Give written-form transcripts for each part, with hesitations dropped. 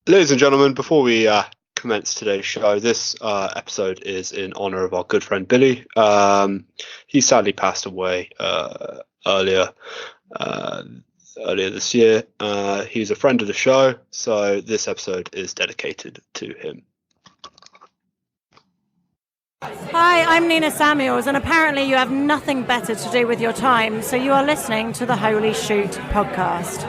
Ladies and gentlemen, before we commence today's show, this episode is in honor of our good friend Billy. He sadly passed away earlier this year. He's a friend of the show, so this episode is dedicated to him. Hi, I'm Nina Samuels, and apparently you have nothing better to do with your time, so you are listening to the Holy Shoot podcast.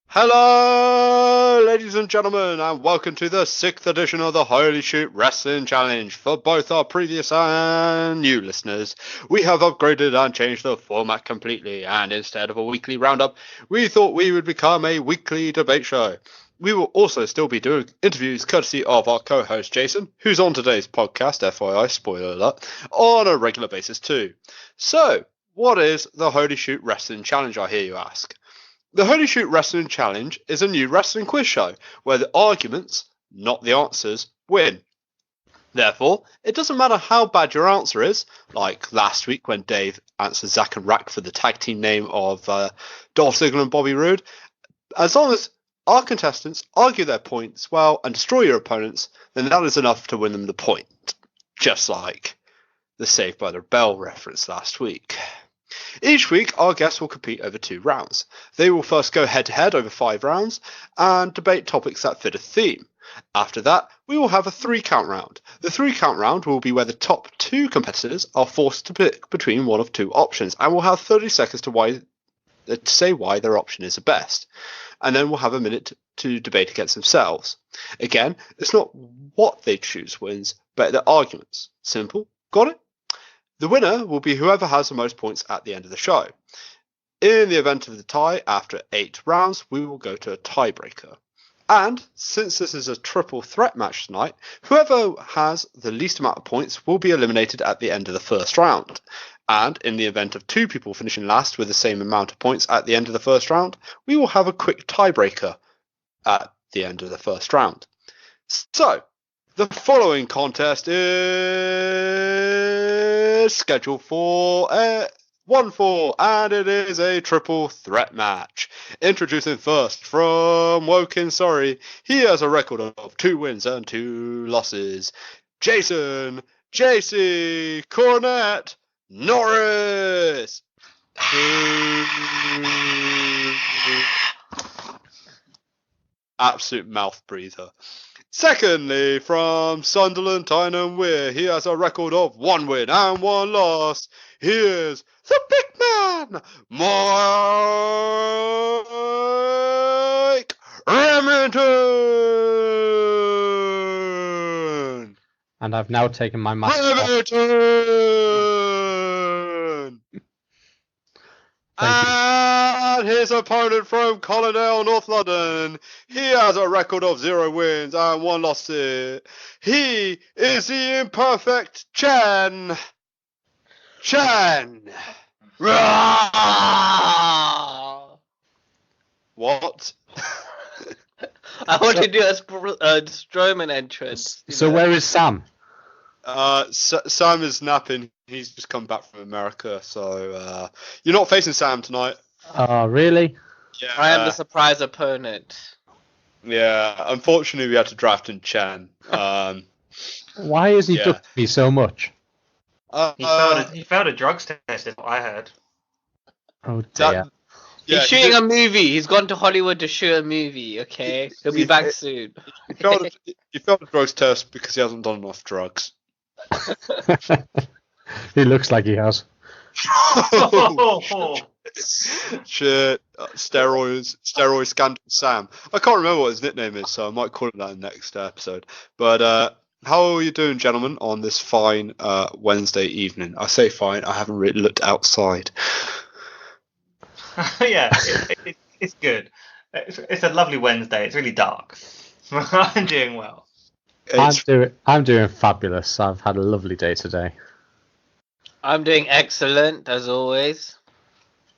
Hello, ladies and gentlemen, and welcome to the 6th edition of the Holy Shoot Wrestling Challenge. For both our previous and new listeners, we have upgraded and changed the format completely, and instead of a weekly roundup, we thought we would become a weekly debate show. We will also still be doing interviews courtesy of our co-host Jason, who's on today's podcast, FYI, spoiler alert, on a regular basis too. So, what is the Holy Shoot Wrestling Challenge, I hear you ask? The Holy Shoot Wrestling Challenge is a new wrestling quiz show where the arguments, not the answers, win. Therefore, it doesn't matter how bad your answer is, like last week when Dave answered Zack and Rack for the tag team name of Dolph Ziggler and Bobby Roode. As long as our contestants argue their points well and destroy your opponents, then that is enough to win them the point. Just like the Saved by the Bell reference last week. Each week, our guests will compete over 2 rounds. They will first go head-to-head over 5 rounds and debate topics that fit a theme. After that, we will have a 3-count round. The 3-count round will be where the top 2 competitors are forced to pick between one of 2 options and will have 30 seconds to say why their option is the best. And then we'll have a minute to debate against themselves. Again, it's not what they choose wins, but their arguments. Simple? Got it? The winner will be whoever has the most points at the end of the show. In the event of the tie, after 8 rounds, we will go to a tiebreaker. And since this is a triple threat match tonight, whoever has the least amount of points will be eliminated at the end of the first round. And in the event of 2 people finishing last with the same amount of points at the end of the first round, we will have a quick tiebreaker at the end of the first round. So, the following contest is scheduled for 1-4, and it is a triple threat match. Introducing first from Woking, Surrey, he has a record of 2 wins and 2 losses. Jason JC Cornette Norris. Absolute mouth breather. Secondly, from Sunderland, Tyne Weir, he has a record of 1 win and 1 loss. Here's the big man, Mike Remington. And I've now taken my mask Remington. And his opponent from Colindale, North London, he has a record of 0 wins and 1 loss. He is the imperfect Chen. What? I want to do a Strowman entrance. So where is Sam? Sam is napping. He's just come back from America, so you're not facing Sam tonight. Oh, really? Yeah. I am the surprise opponent. Yeah, unfortunately we had to draft in Chen. Why is he ducking me so much? He failed a drugs test, is what I heard. Oh dear. He's shooting a movie. He's gone to Hollywood to shoot a movie, okay? He'll be back soon. He failed a drugs test because he hasn't done enough drugs. He looks like he has. Shit. Steroids scandal Sam. I can't remember what his nickname is, so I might call it that in the next episode. But how are you doing, gentlemen, on this fine Wednesday evening? I say fine, I haven't really looked outside. Yeah, it's good. It's a lovely Wednesday. It's really dark. I'm doing well. I'm doing fabulous. I've had a lovely day today. I'm doing excellent as always.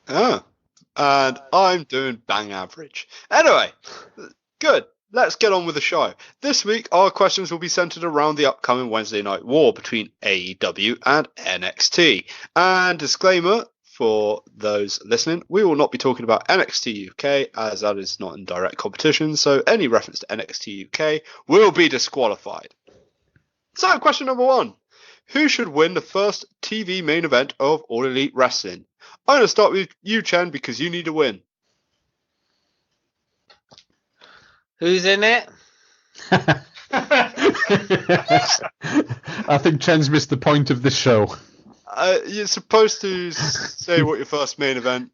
Oh, and I'm doing bang average. Anyway, good. Let's get on with the show. This week, our questions will be centered around the upcoming Wednesday night war between AEW and NXT. And disclaimer for those listening, we will not be talking about NXT UK as that is not in direct competition, so any reference to NXT UK will be disqualified. So, question number 1. Who should win the first TV main event of All Elite Wrestling? I'm going to start with you, Chen, because you need a win. Who's in it? I think Chen's missed the point of the show. You're supposed to say what your first main event,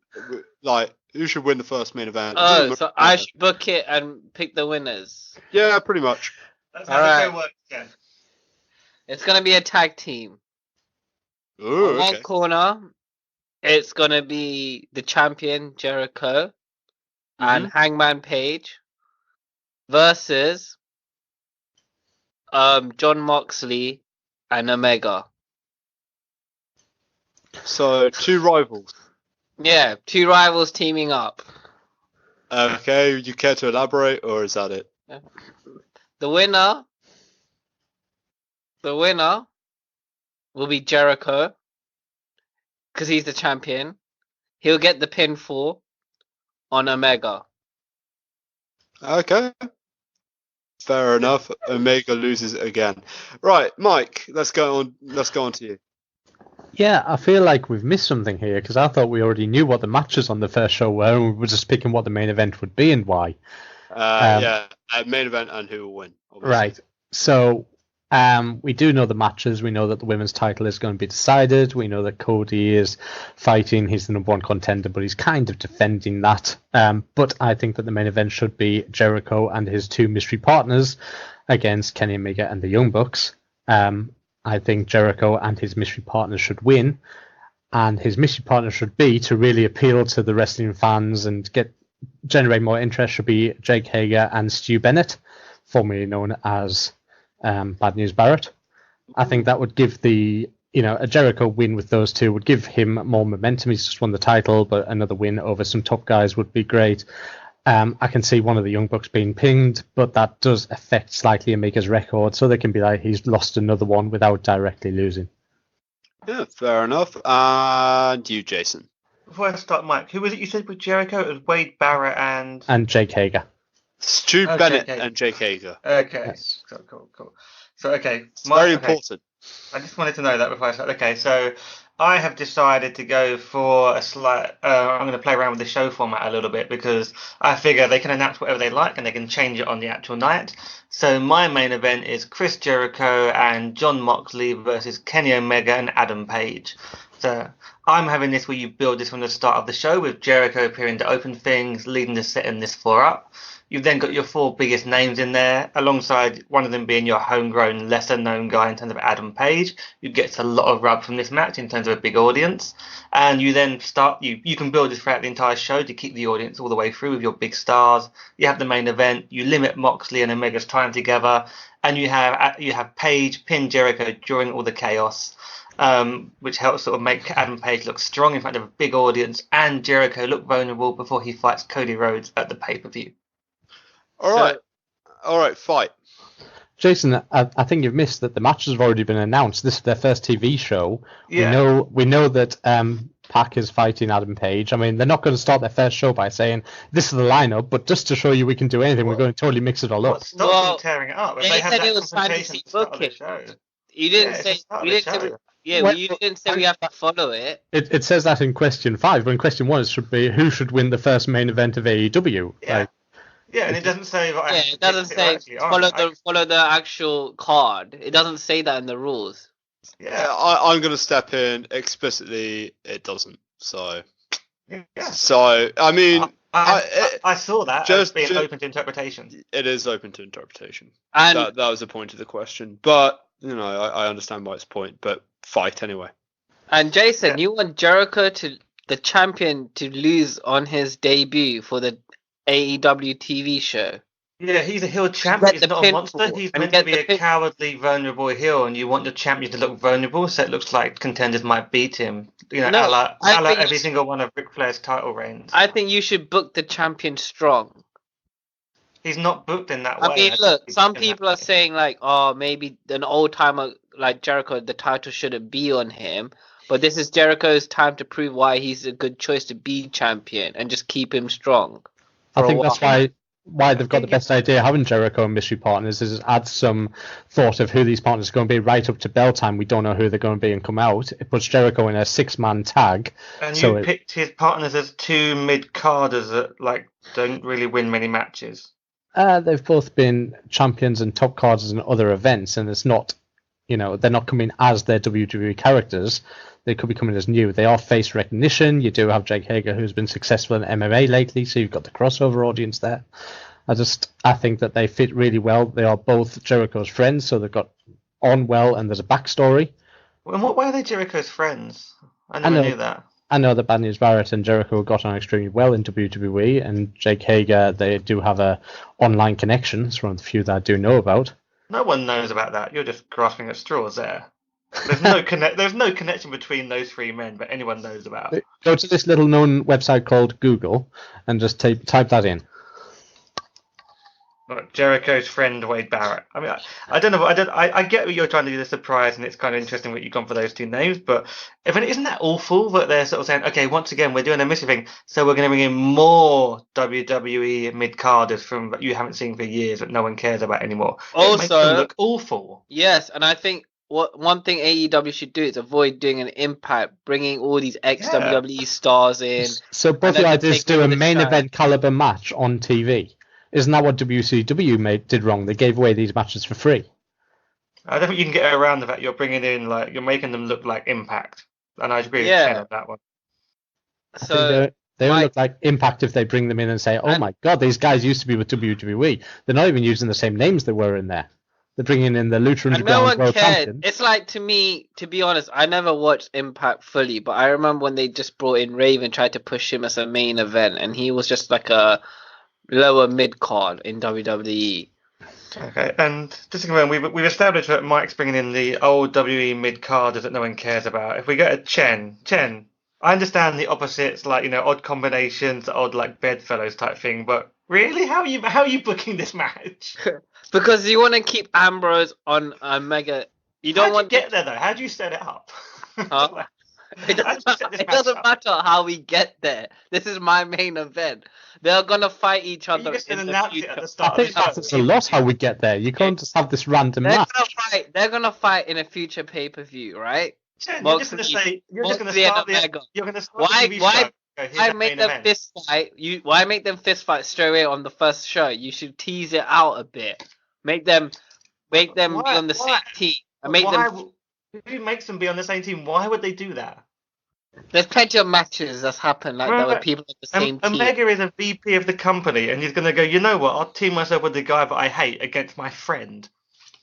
like, who should win the first main event. Oh, so I should book it and pick the winners. Yeah, pretty much. That's how the show works, Ken. It's going to be a tag team. Ooh, On one corner, it's going to be the champion, Jericho, and Hangman Page versus John Moxley and Omega. So, 2 rivals. Yeah, 2 rivals teaming up. Okay, you care to elaborate, or is that it? The winner will be Jericho, because he's the champion. He'll get the pinfall on Omega. Okay. Fair enough. Omega loses it again. Right, Mike, let's go on to you. Yeah, I feel like we've missed something here because I thought we already knew what the matches on the first show were and we were just picking what the main event would be and why. Main event and who will win. Obviously. Right. So we do know the matches. We know that the women's title is going to be decided. We know that Cody is fighting. He's the number 1 contender, but he's kind of defending that. But I think that the main event should be Jericho and his 2 mystery partners against Kenny Omega and the Young Bucks. I think Jericho and his mystery partner should win, and his mystery partner should be, to really appeal to the wrestling fans and generate more interest, should be Jake Hager and Stu Bennett, formerly known as Bad News Barrett. I think that would give a Jericho win with those 2 would give him more momentum. He's just won the title, but another win over some top guys would be great. I can see one of the Young Bucks being pinged, but that does affect slightly Omega's record, so they can be like, he's lost another one without directly losing. Yeah, fair enough. And you, Jason. Before I start, Mike, who was it you said with Jericho? It was Wade Barrett and Jake Hager. Stu Bennett and Jake Hager. Okay, yes. Cool. So, okay. Very important. I just wanted to know that before I start. Okay, so I have decided to go for a slight. I'm going to play around with the show format a little bit because I figure they can announce whatever they like and they can change it on the actual night. So my main event is Chris Jericho and John Moxley versus Kenny Omega and Adam Page. So I'm having this where you build this from the start of the show with Jericho appearing to open things, leading to setting this 4 up. You've then got your 4 biggest names in there, alongside one of them being your homegrown, lesser-known guy in terms of Adam Page. You get a lot of rub from this match in terms of a big audience. And you then you can build this throughout the entire show to keep the audience all the way through with your big stars. You have the main event, you limit Moxley and Omega's time together, and you have Page pin Jericho during all the chaos. Which helps sort of make Adam Page look strong in front of a big audience and Jericho look vulnerable before he fights Cody Rhodes at the pay-per-view. All right, fight. Jason, I think you've missed that the matches have already been announced. This is their first TV show. Yeah. We know that Pac is fighting Adam Page. I mean, they're not going to start their first show by saying, this is the lineup, but just to show you we can do anything, we're going to totally mix it all up. Stop them tearing it up. If they said had it was fantasy booking. You didn't say we have to follow it. It says that in question 5, but in question 1 it should be who should win the first main event of AEW. Yeah. And it doesn't say. It doesn't say follow the actual card. It doesn't say that in the rules. Yeah, I'm going to step in explicitly. It doesn't. So. Yeah. So I mean, I saw that as being open to interpretation. It is open to interpretation. And that was the point of the question. But I understand why it's point. But fight anyway. And Jason, you want Jericho the champion to lose on his debut for the AEW TV show? Yeah, he's a heel champ, Get but he's the not a monster. pinfall He's and meant to get be the a pin. cowardly, vulnerable heel, and you want your champion to look vulnerable, so it looks like contenders might beat him. You know, No, I a la think every single one of Ric Flair's title reigns. I think you should book the champion strong. He's not booked in that I way. mean, I think look, he's some booked in that people are way. saying like, oh, maybe an old timer like Jericho, the title shouldn't be on him. But this is Jericho's time to prove why he's a good choice to be champion and just keep him strong I for a think while. that's why they've got the best idea having Jericho and mystery partners is add some thought of who these partners are going to be right up to bell time. We don't know who they're going to be and come out. It puts Jericho in a 6-man tag. And So you picked his partners as two mid-carders that like don't really win many matches. they've both been champions and top carders in other events, and it's not, they're not coming as their WWE characters. They could be coming as new. They are face recognition. You do have Jake Hager, who's been successful in MMA lately, so you've got the crossover audience there. I think that they fit really well. They are both Jericho's friends, so they've got on well, and there's a backstory. In what way are they Jericho's friends? I never knew that. I know that Bad News Barrett and Jericho got on extremely well in WWE, and Jake Hager, they do have a online connection. It's one of the few that I do know about. No one knows about that. You're just grasping at straws there. There's no connection between those three men, but anyone knows about. Go to this little known website called Google and just type that in. Jericho's friend Wade Barrett. I mean, I don't know. I get what you're trying to do, the surprise, and it's kind of interesting what you've gone for those two names. But isn't that awful that they're sort of saying, okay, once again we're doing a mystery thing, so we're going to bring in more WWE mid carders from that you haven't seen for years that no one cares about anymore. It makes them look awful. Yes, and I think one thing AEW should do is avoid doing an Impact, bringing all these ex-WWE stars in. So both the ideas do a main event caliber match on TV. Isn't that what WCW did wrong? They gave away these matches for free. I don't think you can get around the fact you're bringing in you're making them look like Impact, and I agree with Chen on that one. So they only look like Impact if they bring them in and say, "Oh my God, these guys used to be with WWE." They're not even using the same names they were in there. They're bringing in the Lucha Underground World Champions. It's like, to me, to be honest, I never watched Impact fully, but I remember when they just brought in Raven, tried to push him as a main event, and he was just like a lower mid card in WWE. Okay, and just to confirm, we've established that Mike's bringing in the old WWE mid carders that no one cares about. If we go to Chen, I understand the opposites, like odd combinations, odd like bedfellows type thing, but really, how are you booking this match? Because you want to keep Ambrose on Omega. You don't want to get there though. How do you set it up? Huh? It doesn't matter how we get there. This is my main event. They're gonna fight each other in the future. At the start I think that's a lot how we get there. You can't just have this random match. They're gonna fight in a future pay-per-view, right? Chen, you're just gonna start why make them fist fight? Why make them fist fight straight away on the first show? You should tease it out a bit. Make them be on the same team. Who makes them be on the same team? Why would they do that? There's plenty of matches that's happened like that with people on the same team. Omega is a VP of the company, and he's going to go, you know what, I'll team myself with the guy that I hate against my friend.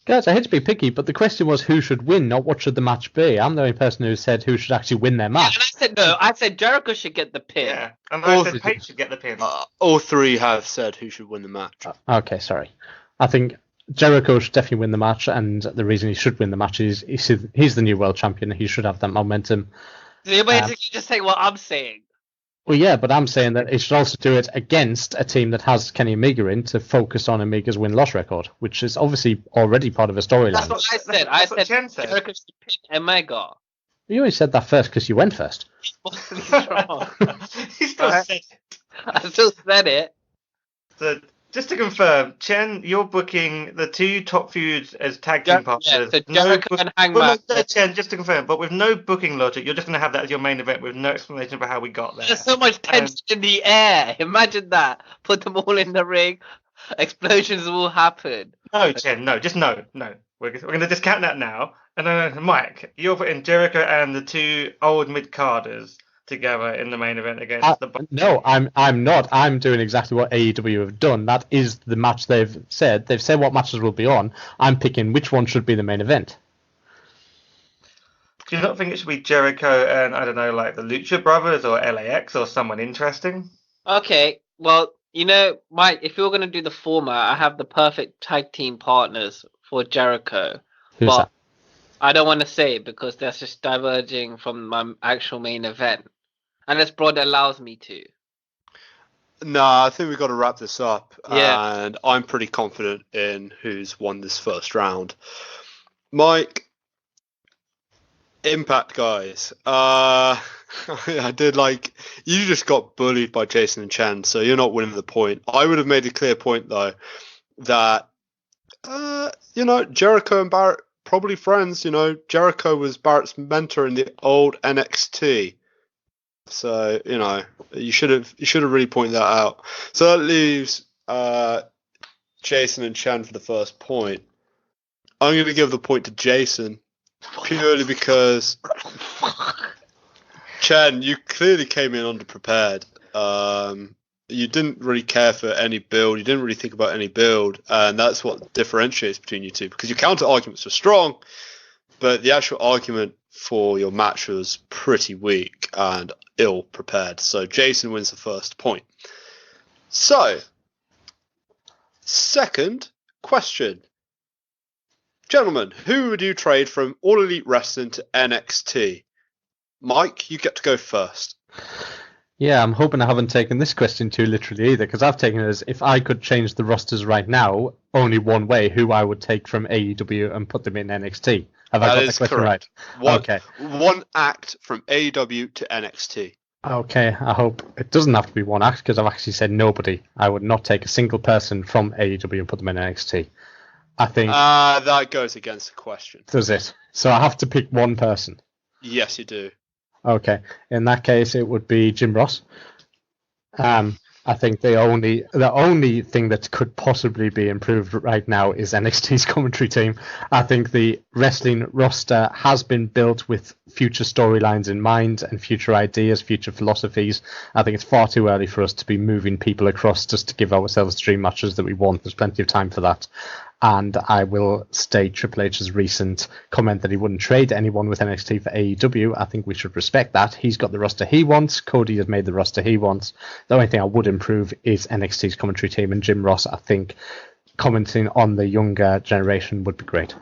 Guys, I hate to be picky, but the question was who should win, not what should the match be. I'm the only person who said who should actually win their match. Yeah, and I said no. I said Jericho should get the pin. Yeah, and I said Paige should get the pin. All three have said who should win the match. Okay, sorry. I think Jericho should definitely win the match, and the reason he should win the match is he's the new world champion. He should have that momentum. So you're basically just saying what I'm saying. Well, yeah, but I'm saying that he should also do it against a team that has Kenny Omega in to focus on Omega's win-loss record, which is obviously already part of a storyline. That's what I said. I said Jericho should pin Omega. You only said that first because you went first. He still said it. I still said it. So, just to confirm, Chen, you're booking the two top feuds as tag team partners. Yeah, so Jericho and Hangman. Chen, just to confirm, but with no booking logic, you're just going to have that as your main event with no explanation for how we got there. There's so much tension in the air. Imagine that. Put them all in the ring. Explosions will happen. No, Chen, no, just no. We're going to discount that now. And then, Mike, you're putting Jericho and the two old mid-carders together in the main event against the... No, I'm not. I'm doing exactly what AEW have done. That is the match they've said. They've said what matches will be on. I'm picking which one should be the main event. Do you not think it should be Jericho and, I don't know, like the Lucha Brothers or LAX or someone interesting? Okay, well, You know, Mike, if you're going to do the format, I have the perfect tag team partners for Jericho. Who's but that? I don't want to say it because that's just diverging from my actual main event. Unless Broad allows me to. No, I think we've got to wrap this up. Yeah. And I'm pretty confident in who's won this first round. Mike, Impact guys. I did you just got bullied by Jason and Chen, so you're not winning the point. I would have made a clear point though that Jericho and Barrett probably friends. Jericho was Barrett's mentor in the old NXT, so you should have really pointed that out. So that leaves Jason and Chen for the first point. I'm going to give the point to Jason purely because Chen, you clearly came in underprepared. You didn't really care for any build. You didn't really think about any build, and that's what differentiates between you two. Because your counter arguments were strong, but the actual argument for your match was pretty weak and ill prepared. So Jason wins the first point. So, second question. Gentlemen, who would you trade from All Elite Wrestling to NXT? Mike, you get to go first. Yeah, I'm hoping I haven't taken this question too literally either, because I've taken it as if I could change the rosters right now, only one way, who I would take from AEW and put them in NXT. Have I got the question correct. right? Okay. One act from AEW to NXT. Okay, I hope it doesn't have to be one act, because I've actually said nobody. I would not take a single person from AEW and put them in NXT. I think... that goes against the question. Does it? So I have to pick one person? Yes, you do. Okay, in that case, it would be Jim Ross. I think the only thing that could possibly be improved right now is NXT's commentary team. I think the wrestling roster has been built with future storylines in mind and future ideas, future philosophies. I think it's far too early for us to be moving people across just to give ourselves dream matches that we want. There's plenty of time for that. And I will state Triple H's recent comment that he wouldn't trade anyone with NXT for AEW. I think we should respect that. He's got the roster he wants. Cody has made the roster he wants. The only thing I would improve is NXT's commentary team, and Jim Ross, I think, commenting on the younger generation would be great.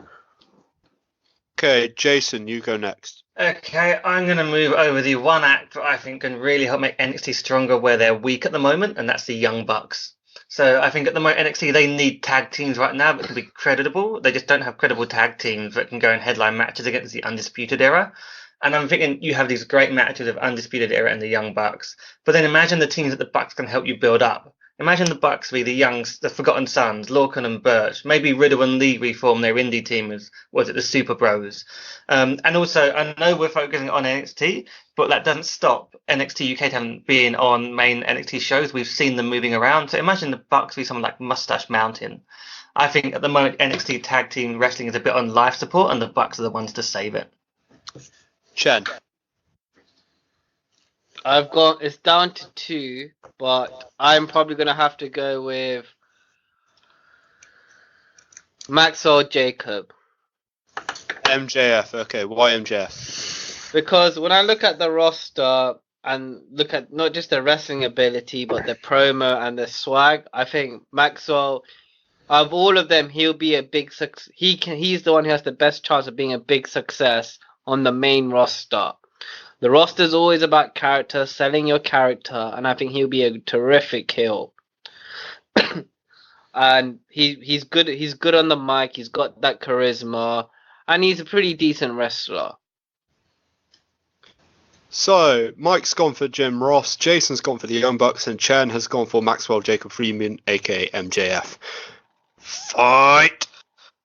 Okay, Jason, you go next. Okay, I'm going to move over the one act that I think can really help make NXT stronger where they're weak at the moment, and that's the Young Bucks. So I think at the moment NXT, they need tag teams right now that can be credible. They just don't have credible tag teams that can go and headline matches against the Undisputed Era. And I'm thinking you have these great matches of Undisputed Era and the Young Bucks. But then imagine the teams that the Bucks can help you build up. Imagine the Bucks be the Forgotten Sons, Lorcan and Birch. Maybe Riddle and Lee reform their indie team as, the Super Bros. And also, I know we're focusing on NXT, but that doesn't stop NXT UK being on main NXT shows. We've seen them moving around. So imagine the Bucks be someone like Mustache Mountain. I think at the moment NXT tag team wrestling is a bit on life support, and the Bucks are the ones to save it. Chen. It's down to two, but I'm probably going to have to go with Maxwell Jacob. MJF, okay. Why MJF? Because when I look at the roster and look at not just the wrestling ability, but the promo and the swag, I think Maxwell, of all of them, he'll be a big success. He's the one who has the best chance of being a big success on the main roster. The roster is always about character, selling your character, and I think he'll be a terrific heel. And he's good. He's good on the mic. He's got that charisma, and he's a pretty decent wrestler. So Mike's gone for Jim Ross, Jason's gone for the Young Bucks, and Chen has gone for Maxwell Jacob Freeman, aka MJF. Fight!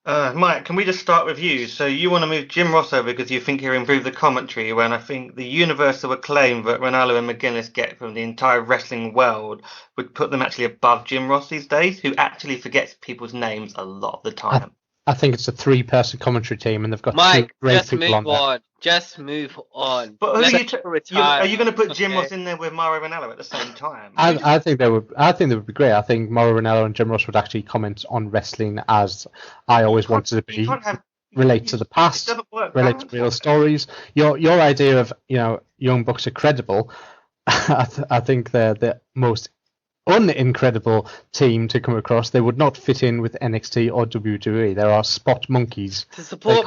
Mike, can we just start with you? So you want to move Jim Ross over because you think he'll improve the commentary, when I think the universal acclaim that Ronaldo and McGuinness get from the entire wrestling world would put them actually above Jim Ross these days, who actually forgets people's names a lot of the time. I think it's a 3-person commentary team, and they've got Mike, two great people on there. Just move on. But are you going to put Jim Ross in there with Mauro Ranallo at the same time? I think they would. I think they would be great. I think Mauro Ranallo and Jim Ross would actually comment on wrestling as I always wanted to be. Relate to the past, relate to real stories. Your idea of Young Bucks are credible. I think they're the most unincredible team to come across. They would not fit in with NXT or WWE. There are spot monkeys. To support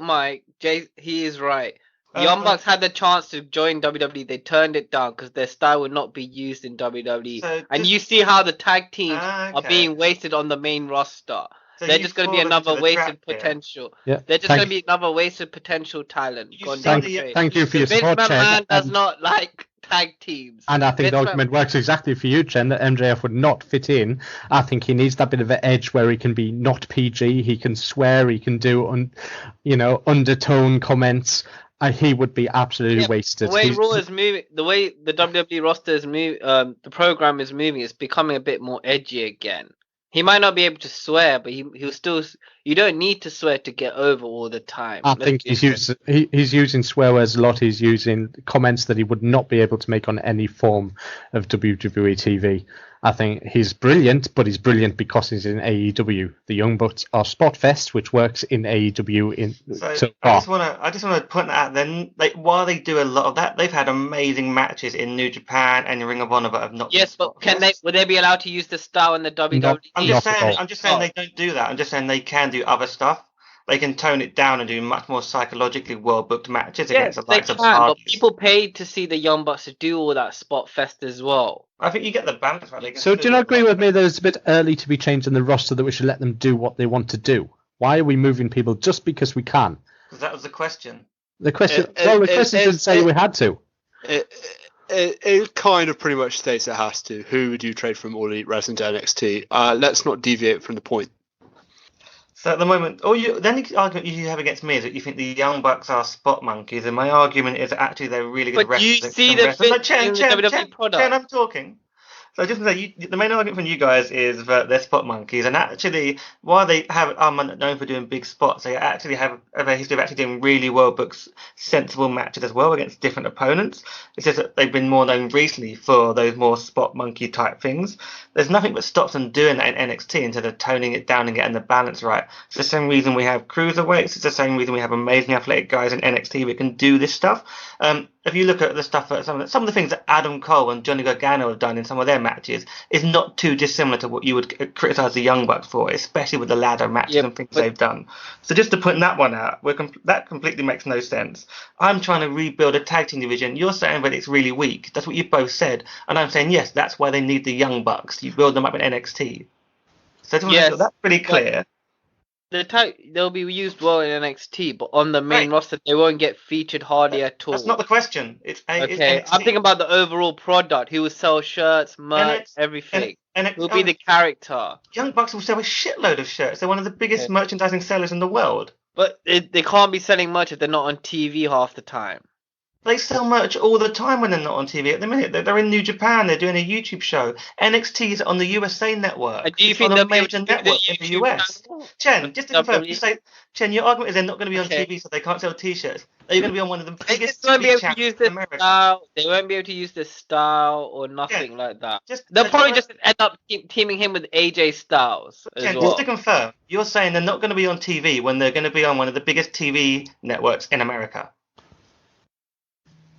Mike, Jay, he is right. Young Bucks had the chance to join WWE. They turned it down because their style would not be used in WWE. And you see how the tag teams are being wasted on the main roster. So they're just going to be another wasted potential. Yeah. They're just going to be another wasted potential talent. Thank you for your support, Vince Chen. McMahon does not like tag teams. And I think the argument works exactly for you, Chen, that MJF would not fit in. I think he needs that bit of an edge where he can be not PG, he can swear, he can do undertone comments. He would be absolutely wasted. The way Raw is moving, the way the WWE roster is moving, the program is moving, it's becoming a bit more edgy again. He might not be able to swear, but he'll still. You don't need to swear to get over all the time. I think he's using swear words a lot. He's using comments that he would not be able to make on any form of WWE TV. I think he's brilliant, but he's brilliant because he's in AEW. The Young Bucks are Spotfest, which works in AEW. I just want to point that out. Then, while they do a lot of that, they've had amazing matches in New Japan and Ring of Honor, but have not. Yes, but would they be allowed to use the style in the WWE? I'm just saying they don't do that. I'm just saying they can do other stuff. They can tone it down and do much more psychologically well-booked matches against the likes of but people paid to see the Young Bucks to do all that spot fest as well. I think you get the balance right. So do you not agree with me that it's a bit early to be changing the roster, that we should let them do what they want to do? Why are we moving people just because we can? Because that was the question. The question didn't say we had to. It kind of pretty much states it has to. Who would you trade from All Elite Wrestling to NXT? Let's not deviate from the point. So at the moment, the argument you have against me is that you think the Young Bucks are spot monkeys, and my argument is that actually they're really good wrestlers. But you see the fit in the WWE product. Chen, I'm talking. So I just want to say, the main argument from you guys is that they're spot monkeys, and actually, while they are known for doing big spots, they actually have a history of actually doing really well-booked, sensible matches as well against different opponents. It's just that they've been more known recently for those more spot monkey type things. There's nothing that stops them doing that in NXT instead of toning it down and getting the balance right. It's the same reason we have cruiserweights. It's the same reason we have amazing athletic guys in NXT that can do this stuff. If you look at the stuff, some of the things that Adam Cole and Johnny Gargano have done in some of their matches is not too dissimilar to what you would criticize the Young Bucks for, especially with the ladder matches and things they've done. So just to put that one out, that completely makes no sense. I'm trying to rebuild a tag team division. You're saying that it's really weak. That's what you both said, and I'm saying yes, that's why they need the Young Bucks. You build them up in NXT. So that's pretty clear. They'll be used well in NXT, but on the main roster, they won't get featured hardly at all. That's not the question. It's NXT. I'm thinking about the overall product. He will sell shirts, merch, everything. He'll be the character. Young Bucks will sell a shitload of shirts. They're one of the biggest merchandising sellers in the world. But they can't be selling merch if they're not on TV half the time. They sell merch all the time when they're not on TV. At the minute, they're in New Japan. They're doing a YouTube show. NXT is on the USA Network. Do you think they'll be able to network in the US? Chen, just to confirm, you say, Chen, your argument is they're not going to be on TV, so they can't sell T-shirts. Are you going to be on one of the biggest TV channels in America? They won't be able to use this style or nothing like that. They'll probably just end up teaming him with AJ Styles. Chen, just to confirm, you're saying they're not going to be on TV when they're going to be on one of the biggest TV networks in America.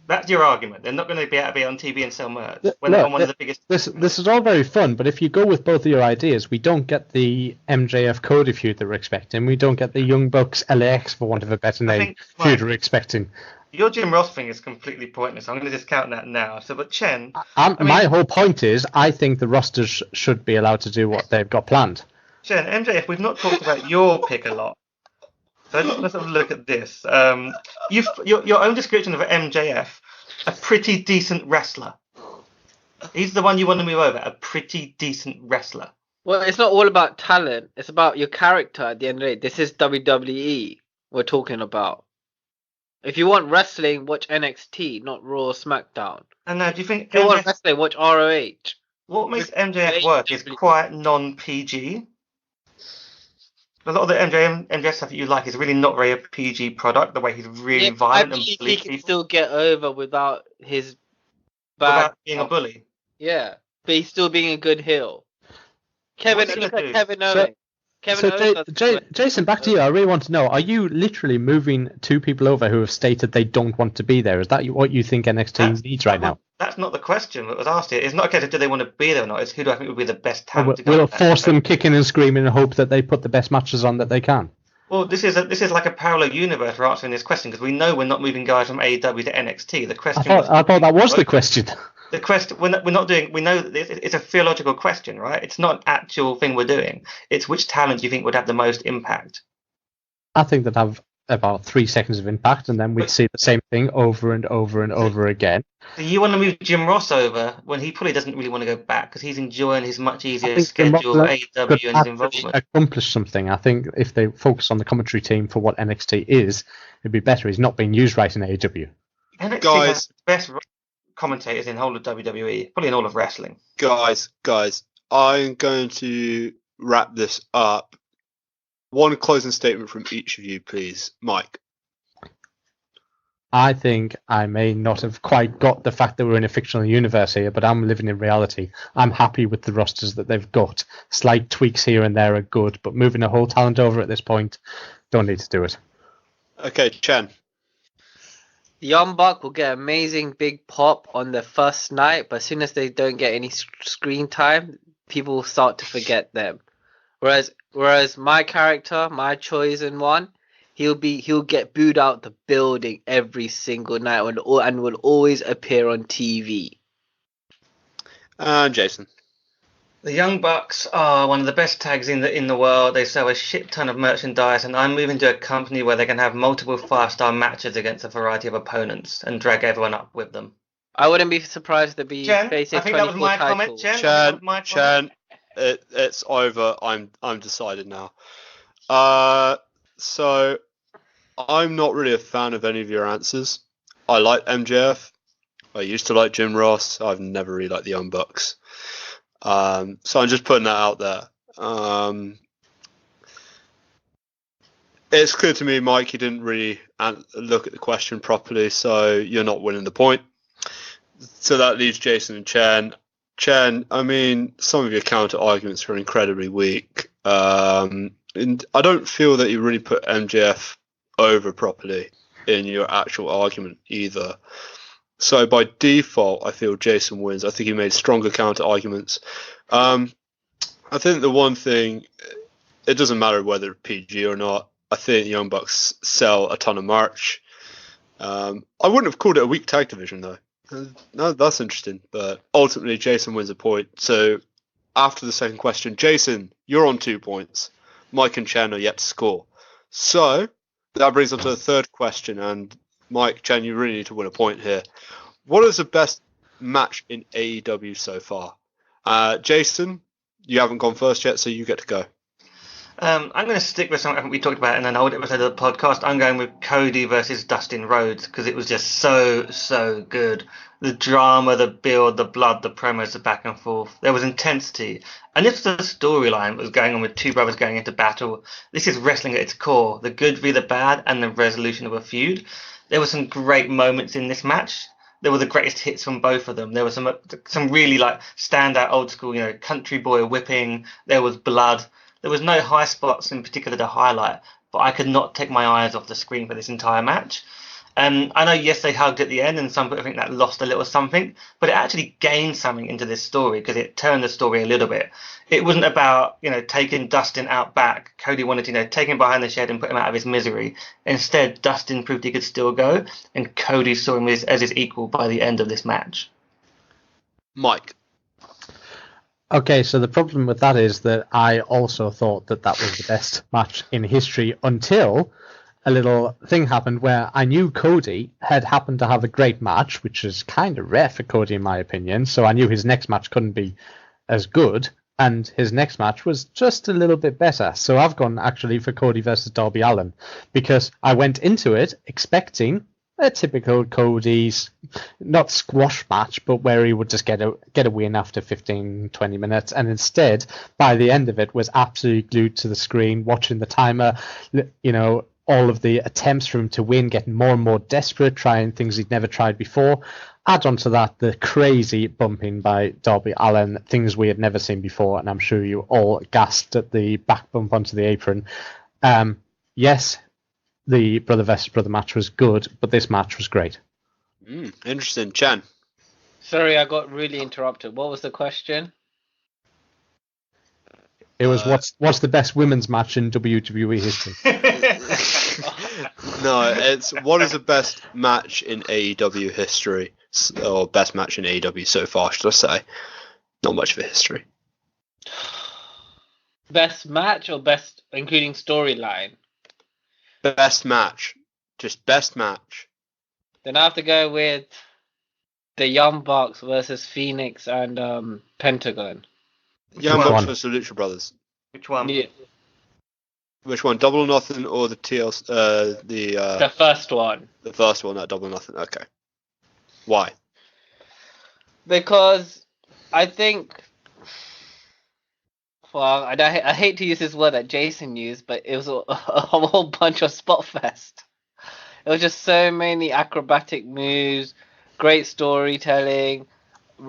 That's your argument. They're not going to be able to be on TV and sell merch when they're on one of the biggest. This is all very fun, but if you go with both of your ideas, we don't get the MJF Cody feud that we're expecting. We don't get the Young Bucks LAX, for want of a better name, feud we're expecting. Your Jim Ross thing is completely pointless. I'm going to discount that now. So, but Chen, my whole point is, I think the rosters should be allowed to do what they've got planned. Chen, MJF, we've not talked about your pick a lot. So let's have a look at this. Your own description of MJF, a pretty decent wrestler. He's the one you want to move over, a pretty decent wrestler. Well, it's not all about talent. It's about your character at the end of the day. This is WWE we're talking about. If you want wrestling, watch NXT, not Raw or SmackDown. And now, do you think if you want wrestling, watch ROH. What makes MJF work is quite non-PG. A lot of the MJF stuff that you like is really not very a PG product. The way he's really violent and bully he can still get over without his without being a bully. Yeah, but he's still being a good heel. Kevin Owens. Kevin So, Owens got the Jason, back to you. I really want to know: are you literally moving two people over who have stated they don't want to be there? Is that what you think NXT needs right now? That's not the question that was asked here. It's not a case of do they want to be there or not. It's who do I think would be the best talent to go. We'll force them kicking and screaming and hope that they put the best matches on that they can. Well, this is like a parallel universe for answering this question because we know we're not moving guys from AEW to NXT. The question I thought that was the question. The question we're not doing. We know that it's a theological question, right? It's not an actual thing we're doing. It's which talent do you think would have the most impact? I think they'd have about 3 seconds of impact, and then we'd see the same thing over and over and over again. So you want to move Jim Ross over when he probably doesn't really want to go back because he's enjoying his much easier schedule of AEW and his involvement. Accomplish something. I think if they focus on the commentary team for what NXT is, it'd be better. He's not being used right in AEW. NXT has the best commentators in the whole of WWE, probably in all of wrestling. Guys, I'm going to wrap this up. One closing statement from each of you, please. Mike. I think I may not have quite got the fact that we're in a fictional universe here, but I'm living in reality. I'm happy with the rosters that they've got. Slight tweaks here and there are good, but moving a whole talent over at this point, don't need to do it. Okay, Chen. The Young Buck will get amazing big pop on the first night, but as soon as they don't get any screen time, people will start to forget them. Whereas my character, my chosen one, he'll get booed out the building every single night and will always appear on TV. And Jason. The Young Bucks are one of the best tags in the world. They sell a shit ton of merchandise, and I'm moving to a company where they can have multiple 5-star matches against a variety of opponents and drag everyone up with them. I wouldn't be surprised to be Chen, facing I think that was my comment. Chen, it's over. I'm decided now. So I'm not really a fan of any of your answers. I like MJF. I used to like Jim Ross. I've never really liked the Young Bucks. So I'm just putting that out there. It's clear to me, Mike, you didn't really look at the question properly, so you're not winning the point. So that leaves Jason and Chen. Chen, I mean, some of your counter arguments are incredibly weak. And I don't feel that you really put MJF over properly in your actual argument either. So by default, I feel Jason wins. I think he made stronger counter arguments. I think the one thing, it doesn't matter whether PG or not. I think Young Bucks sell a ton of merch. I wouldn't have called it a weak tag division though. No, that's interesting. But ultimately, Jason wins a point. So after the second question, Jason, you're on 2 points. Mike and Chen are yet to score. So that brings us to the third question. And Mike, Chen, you really need to win a point here. What is the best match in AEW so far? Jason, you haven't gone first yet, so you get to go. I'm going to stick with something we talked about in an old episode of the podcast. I'm going with Cody versus Dustin Rhodes because it was just so good. The drama, the build, the blood, the promos, the back and forth. There was intensity. And this was a storyline that was going on with two brothers going into battle. This is wrestling at its core. The good v the bad and the resolution of a feud. There were some great moments in this match. There were the greatest hits from both of them. There was some really like standout old school, country boy whipping. There was blood. There was no high spots in particular to highlight, but I could not take my eyes off the screen for this entire match. I know, yes, they hugged at the end, and some people think that lost a little something, but it actually gained something into this story because it turned the story a little bit. It wasn't about, taking Dustin out back. Cody wanted to, take him behind the shed and put him out of his misery. Instead, Dustin proved he could still go, and Cody saw him as his equal by the end of this match. Mike. Okay, so the problem with that is that I also thought that was the best match in history until a little thing happened where I knew Cody had happened to have a great match, which is kind of rare for Cody in my opinion, so I knew his next match couldn't be as good, and his next match was just a little bit better. So I've gone actually for Cody versus Darby Allin because I went into it expecting a typical Cody's not squash match, but where he would just get a win after 15-20 minutes, and instead by the end of it was absolutely glued to the screen watching the timer all of the attempts for him to win, getting more and more desperate, trying things he'd never tried before. Add on to that the crazy bumping by Darby Allin, things we had never seen before, and I'm sure you all gasped at the back bump onto the apron. Yes, the brother versus brother match was good, but this match was great. Interesting. Chen? Sorry, I got really interrupted. What was the question? It was what's the best women's match in WWE history? No, it's what is the best match in AEW history, or best match in AEW so far, should I say? Not much of a history. Best match or best including storyline? Best match. Just best match. Then I have to go with the Young Bucks versus Phoenix and Pentagon. Young Which Bucks one? versus the Lucha Brothers. Which one? Yeah, Which one? Double or Nothing or the TLC? the first one. The first one, that Double or Nothing. Okay. Why? Because I think, well, I hate to use this word that Jason used, but it was a whole bunch of spot fest. It was just so many acrobatic moves, great storytelling,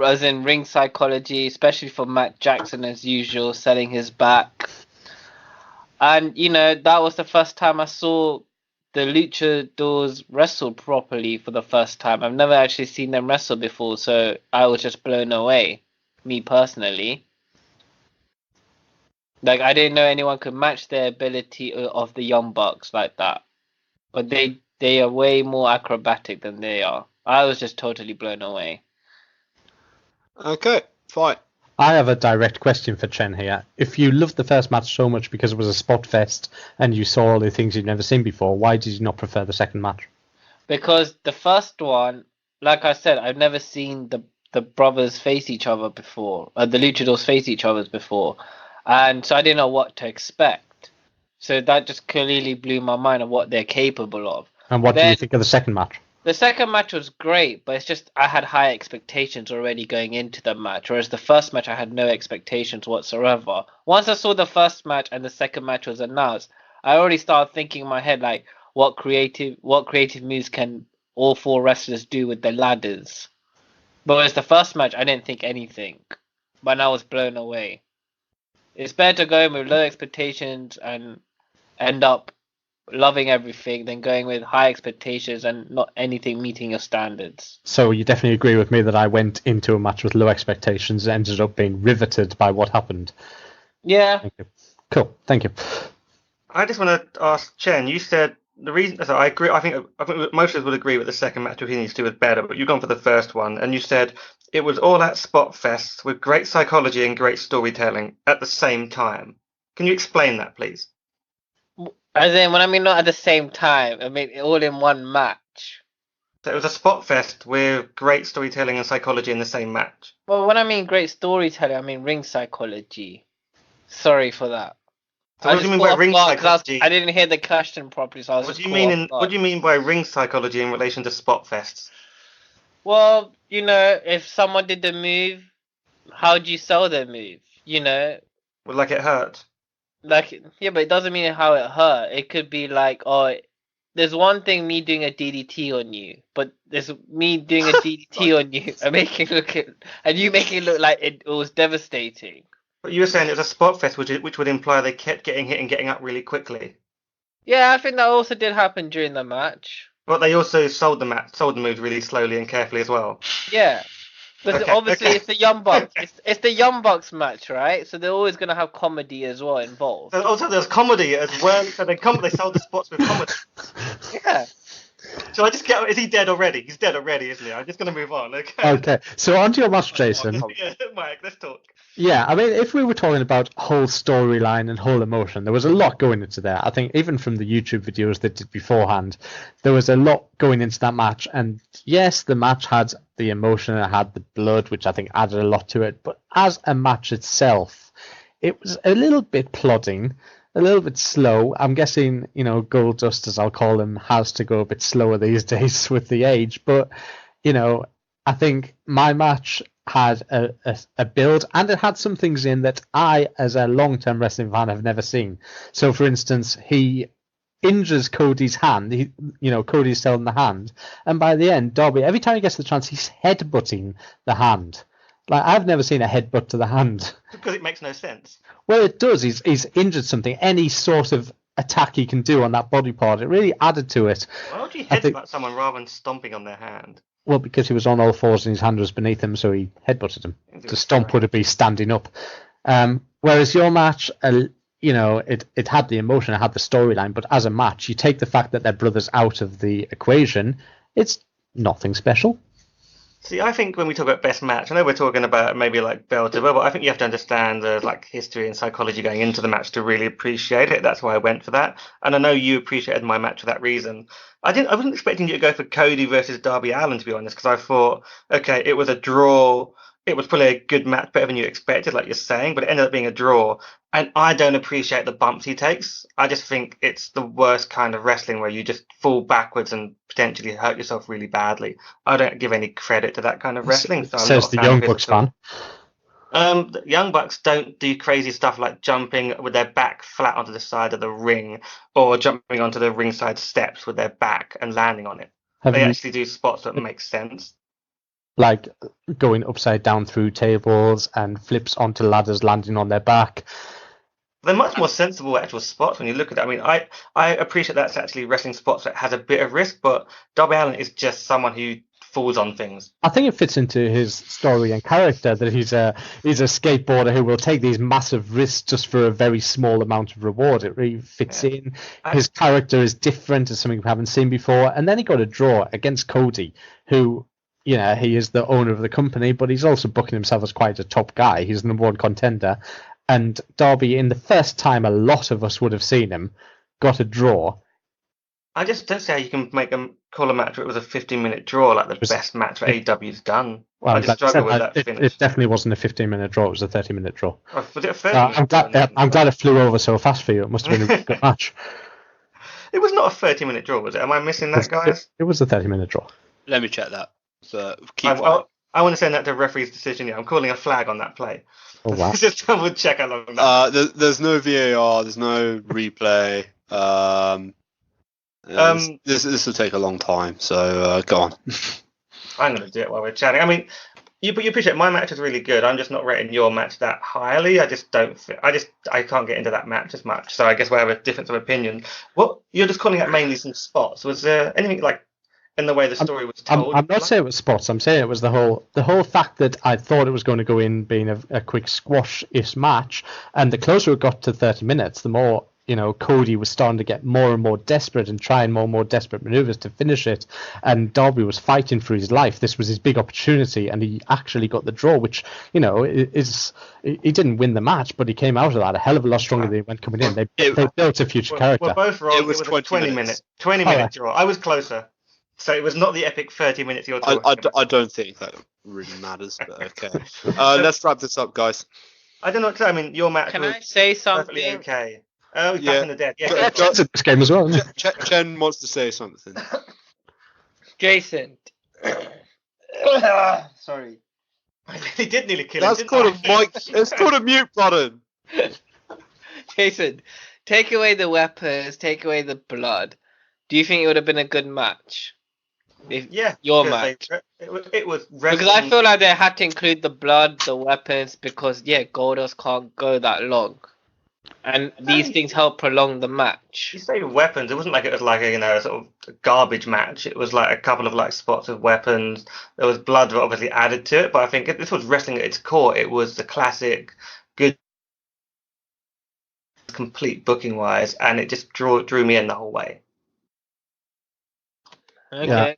as in ring psychology, especially for Matt Jackson as usual, selling his back. And, you know, that was the first time I saw the luchadors wrestle properly for the first time. I've never actually seen them wrestle before, so I was just blown away, me personally. Like, I didn't know anyone could match their ability of the Young Bucks like that. But they are way more acrobatic than they are. I was just totally blown away. Okay, fine. I have a direct question for Chen here. If you loved the first match so much because it was a spot fest and you saw all the things you'd never seen before, why did you not prefer the second match? Because the first one, like I said, I've never seen the brothers face each other before. The luchadors face each other before. And so I didn't know what to expect. So that just clearly blew my mind of what they're capable of. And what do you think of the second match? The second match was great, but it's just I had high expectations already going into the match, whereas the first match I had no expectations whatsoever. Once I saw the first match and the second match was announced, I already started thinking in my head like, what creative moves can all four wrestlers do with the ladders? But whereas the first match, I didn't think anything, but I was blown away. It's better to go in with low expectations and end up loving everything than going with high expectations and not anything meeting your standards. So you definitely agree with me that I went into a match with low expectations and ended up being riveted by what happened. Yeah. Thank you. Cool. Thank you. I just want to ask Chen. You said the reason. So I agree. I think most of us would agree with the second match between these two was better, but you've gone for the first one, and you said it was all at spot fests with great psychology and great storytelling at the same time. Can you explain that, please? As in, when I mean not at the same time, I mean all in one match. So it was a spot fest with great storytelling and psychology in the same match. Well, when I mean great storytelling, I mean ring psychology. Sorry for that. So what do you mean by ring psychology? I didn't hear the question properly, so I was What just do you mean by ring psychology in relation to spot fests? Well, you know, if someone did the move, how do you sell their move? You know, Well, like it hurt. like, yeah, but it doesn't mean how it hurt. It could be like, oh, there's one thing me doing a DDT on you, but there's me doing a DDT on you and making you making it look like it was devastating. But you were saying it was a spot fest, which would imply they kept getting hit and getting up really quickly. Yeah, I think that also did happen during the match. But they also sold the moves really slowly and carefully as well. Yeah. But Okay, obviously okay. it's the Young Bucks. It's the Young Bucks match, right? So they're always gonna have comedy as well involved. So also there's comedy as well. So they sold the spots with comedy. Yeah. So I just get, is he dead already? He's dead already, isn't he? I'm just going to move on, okay? Okay, so on to your match, Jason. Yeah, Mike, let's talk. Yeah, I mean, if we were talking about whole storyline and whole emotion, there was a lot going into there. I think even from the YouTube videos they did beforehand, there was a lot going into that match. And yes, the match had the emotion, it had the blood, which I think added a lot to it. But as a match itself, it was a little bit plodding, a little bit slow. I'm guessing, Goldust, as I'll call him, has to go a bit slower these days with the age. But, I think my match had a build, and it had some things in that I, as a long-term wrestling fan, have never seen. So, for instance, he injures Cody's hand. Cody's still in the hand, and by the end, Darby, every time he gets the chance, he's headbutting the hand. Like, I've never seen a headbutt to the hand. Because it makes no sense. Well, it does. He's injured something. Any sort of attack he can do on that body part, it really added to it. Why would you headbutt someone rather than stomping on their hand? Well, because he was on all fours and his hand was beneath him, so he headbutted him. The stomp would have been standing up. Whereas your match, it had the emotion, it had the storyline, but as a match, you take the fact that they're brothers out of the equation, it's nothing special. See, I think when we talk about best match, I know we're talking about maybe like bell to bell, but I think you have to understand the history and psychology going into the match to really appreciate it. That's why I went for that, and I know you appreciated my match for that reason. I wasn't expecting you to go for Cody versus Darby Allin, to be honest, because I thought, okay, it was a draw. It was probably a good match, better than you expected, like you're saying, but it ended up being a draw. And I don't appreciate the bumps he takes. I just think it's the worst kind of wrestling where you just fall backwards and potentially hurt yourself really badly. I don't give any credit to that kind of wrestling. So Says the Young Bucks fan. The Young Bucks don't do crazy stuff like jumping with their back flat onto the side of the ring or jumping onto the ringside steps with their back and landing on it. They actually do spots that make sense. Like going upside down through tables and flips onto ladders landing on their back. They're much more sensible actual spots when you look at it. I mean, I appreciate that's actually wrestling spots that has a bit of risk, but Darby Allin is just someone who falls on things. I think it fits into his story and character that he's a skateboarder who will take these massive risks just for a very small amount of reward. It really fits in. His character is different. It's something we haven't seen before. And then he got a draw against Cody, who... he is the owner of the company, but he's also booking himself as quite a top guy. He's the number one contender. And Darby, in the first time a lot of us would have seen him, got a draw. I just don't see how you can call a match where it was a 15-minute draw like the best match that AEW's done. Well, I just struggle with that finish. It definitely wasn't a 15-minute draw. It was a 30-minute draw. Oh, was it a 30-minute draw? I'm glad it flew over so fast for you. It must have been a good match. It was not a 30-minute draw, was it? Am I missing that, guys? It was a 30-minute draw. Let me check that. So I want to send that to referee's decision. Yeah, I'm calling a flag on that play. Oh, wow. Just double check how long that. There's no VAR. There's no replay. This will take a long time. So go on. I'm going to do it while we're chatting. I mean, you appreciate my match is really good. I'm just not rating your match that highly. I just don't. I can't get into that match as much. So I guess we have a difference of opinion. Well, you're just calling out mainly some spots. Was there anything like? In the way the story was told. I'm not saying it was spots. I'm saying it was the whole fact that I thought it was going to go in being a quick squash-ish match, and the closer it got to 30 minutes, the more Cody was starting to get more and more desperate and trying more and more desperate maneuvers to finish it, and Darby was fighting for his life. This was his big opportunity, and he actually got the draw, which he didn't win the match, but he came out of that a hell of a lot stronger than he went coming in. They built a future character. We're both wrong. It was a 20-minute draw. I was closer. So it was not the epic 30 minutes you're talking about. I don't think that really matters, but okay. Let's wrap this up, guys. I don't know what to say. I mean, your match was I say something? perfectly okay. Oh, he's back in the dead. Yeah. That's this game as well, isn't it? Chen wants to say something. Jason. Sorry. He did nearly kill him. That's called a mic. It's called a mute button. Jason, take away the weapons, take away the blood. Do you think it would have been a good match? Your match. It was because I feel like they had to include the blood, the weapons, because Goldust can't go that long, and these things help prolong the match. You say weapons. It wasn't like it was like a sort of garbage match. It was like a couple of spots of weapons. There was blood that obviously added to it, but I think this was wrestling at its core. It was the classic, good, complete booking wise, and it just drew me in the whole way. Okay. Yeah.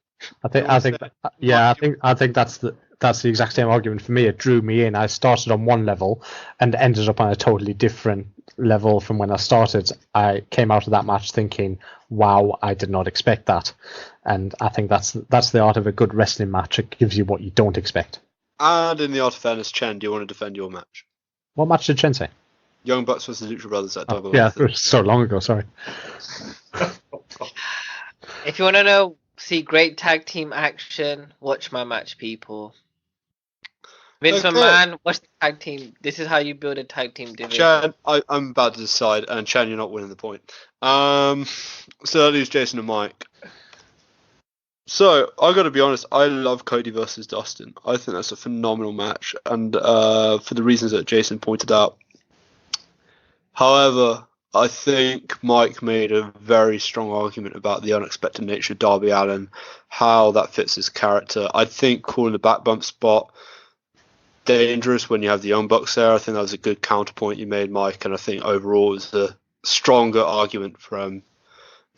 I think that's the exact same argument for me. It drew me in. I started on one level and ended up on a totally different level from when I started. I came out of that match thinking, wow, I did not expect that. And I think that's the art of a good wrestling match. It gives you what you don't expect. And in the art of fairness, Chen, do you want to defend your match? What match did Chen say? Young Bucks versus Lucha Brothers at Double. Yeah, it was so long ago, sorry. If you want to see great tag team action, watch my match, people. Vince Okay. McMahon, what's the tag team? This is how you build a tag team division. Chan, I'm about to decide, and Chan, you're not winning the point. So that leaves Jason and Mike. So I got to be honest, I love Cody versus Dustin. I think that's a phenomenal match, and for the reasons that Jason pointed out. However, I think Mike made a very strong argument about the unexpected nature of Darby Allin, how that fits his character. I think calling the back bump spot dangerous when you have the Young Bucks there. I think that was a good counterpoint you made, Mike, and I think overall it was a stronger argument from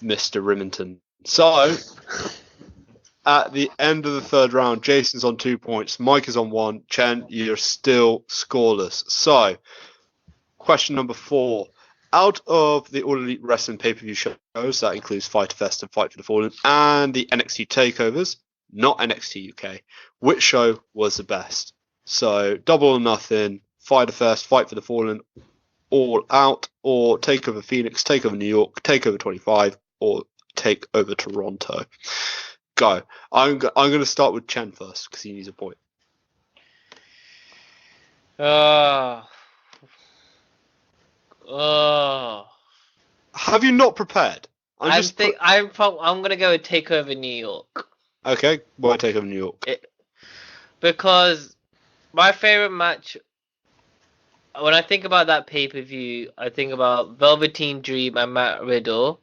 Mr. Remington. So, at the end of the third round, Jason's on 2 points, Mike is on 1, Chen, you're still scoreless. So, question number 4. Out of the All Elite Wrestling pay-per-view shows, that includes Fight Fest and Fight for the Fallen, and the NXT takeovers, not NXT UK, which show was the best? So, Double or Nothing, Fight Fest, Fight for the Fallen, All Out, or Takeover Phoenix, Takeover New York, Takeover 25, or Takeover Toronto. Go. I'm going to start with Chen first because he needs a point. Have you not prepared? I'm gonna go with Takeover New York. Okay, why Takeover New York? Because my favorite match, when I think about that pay-per-view, I think about Velveteen Dream and Matt Riddle,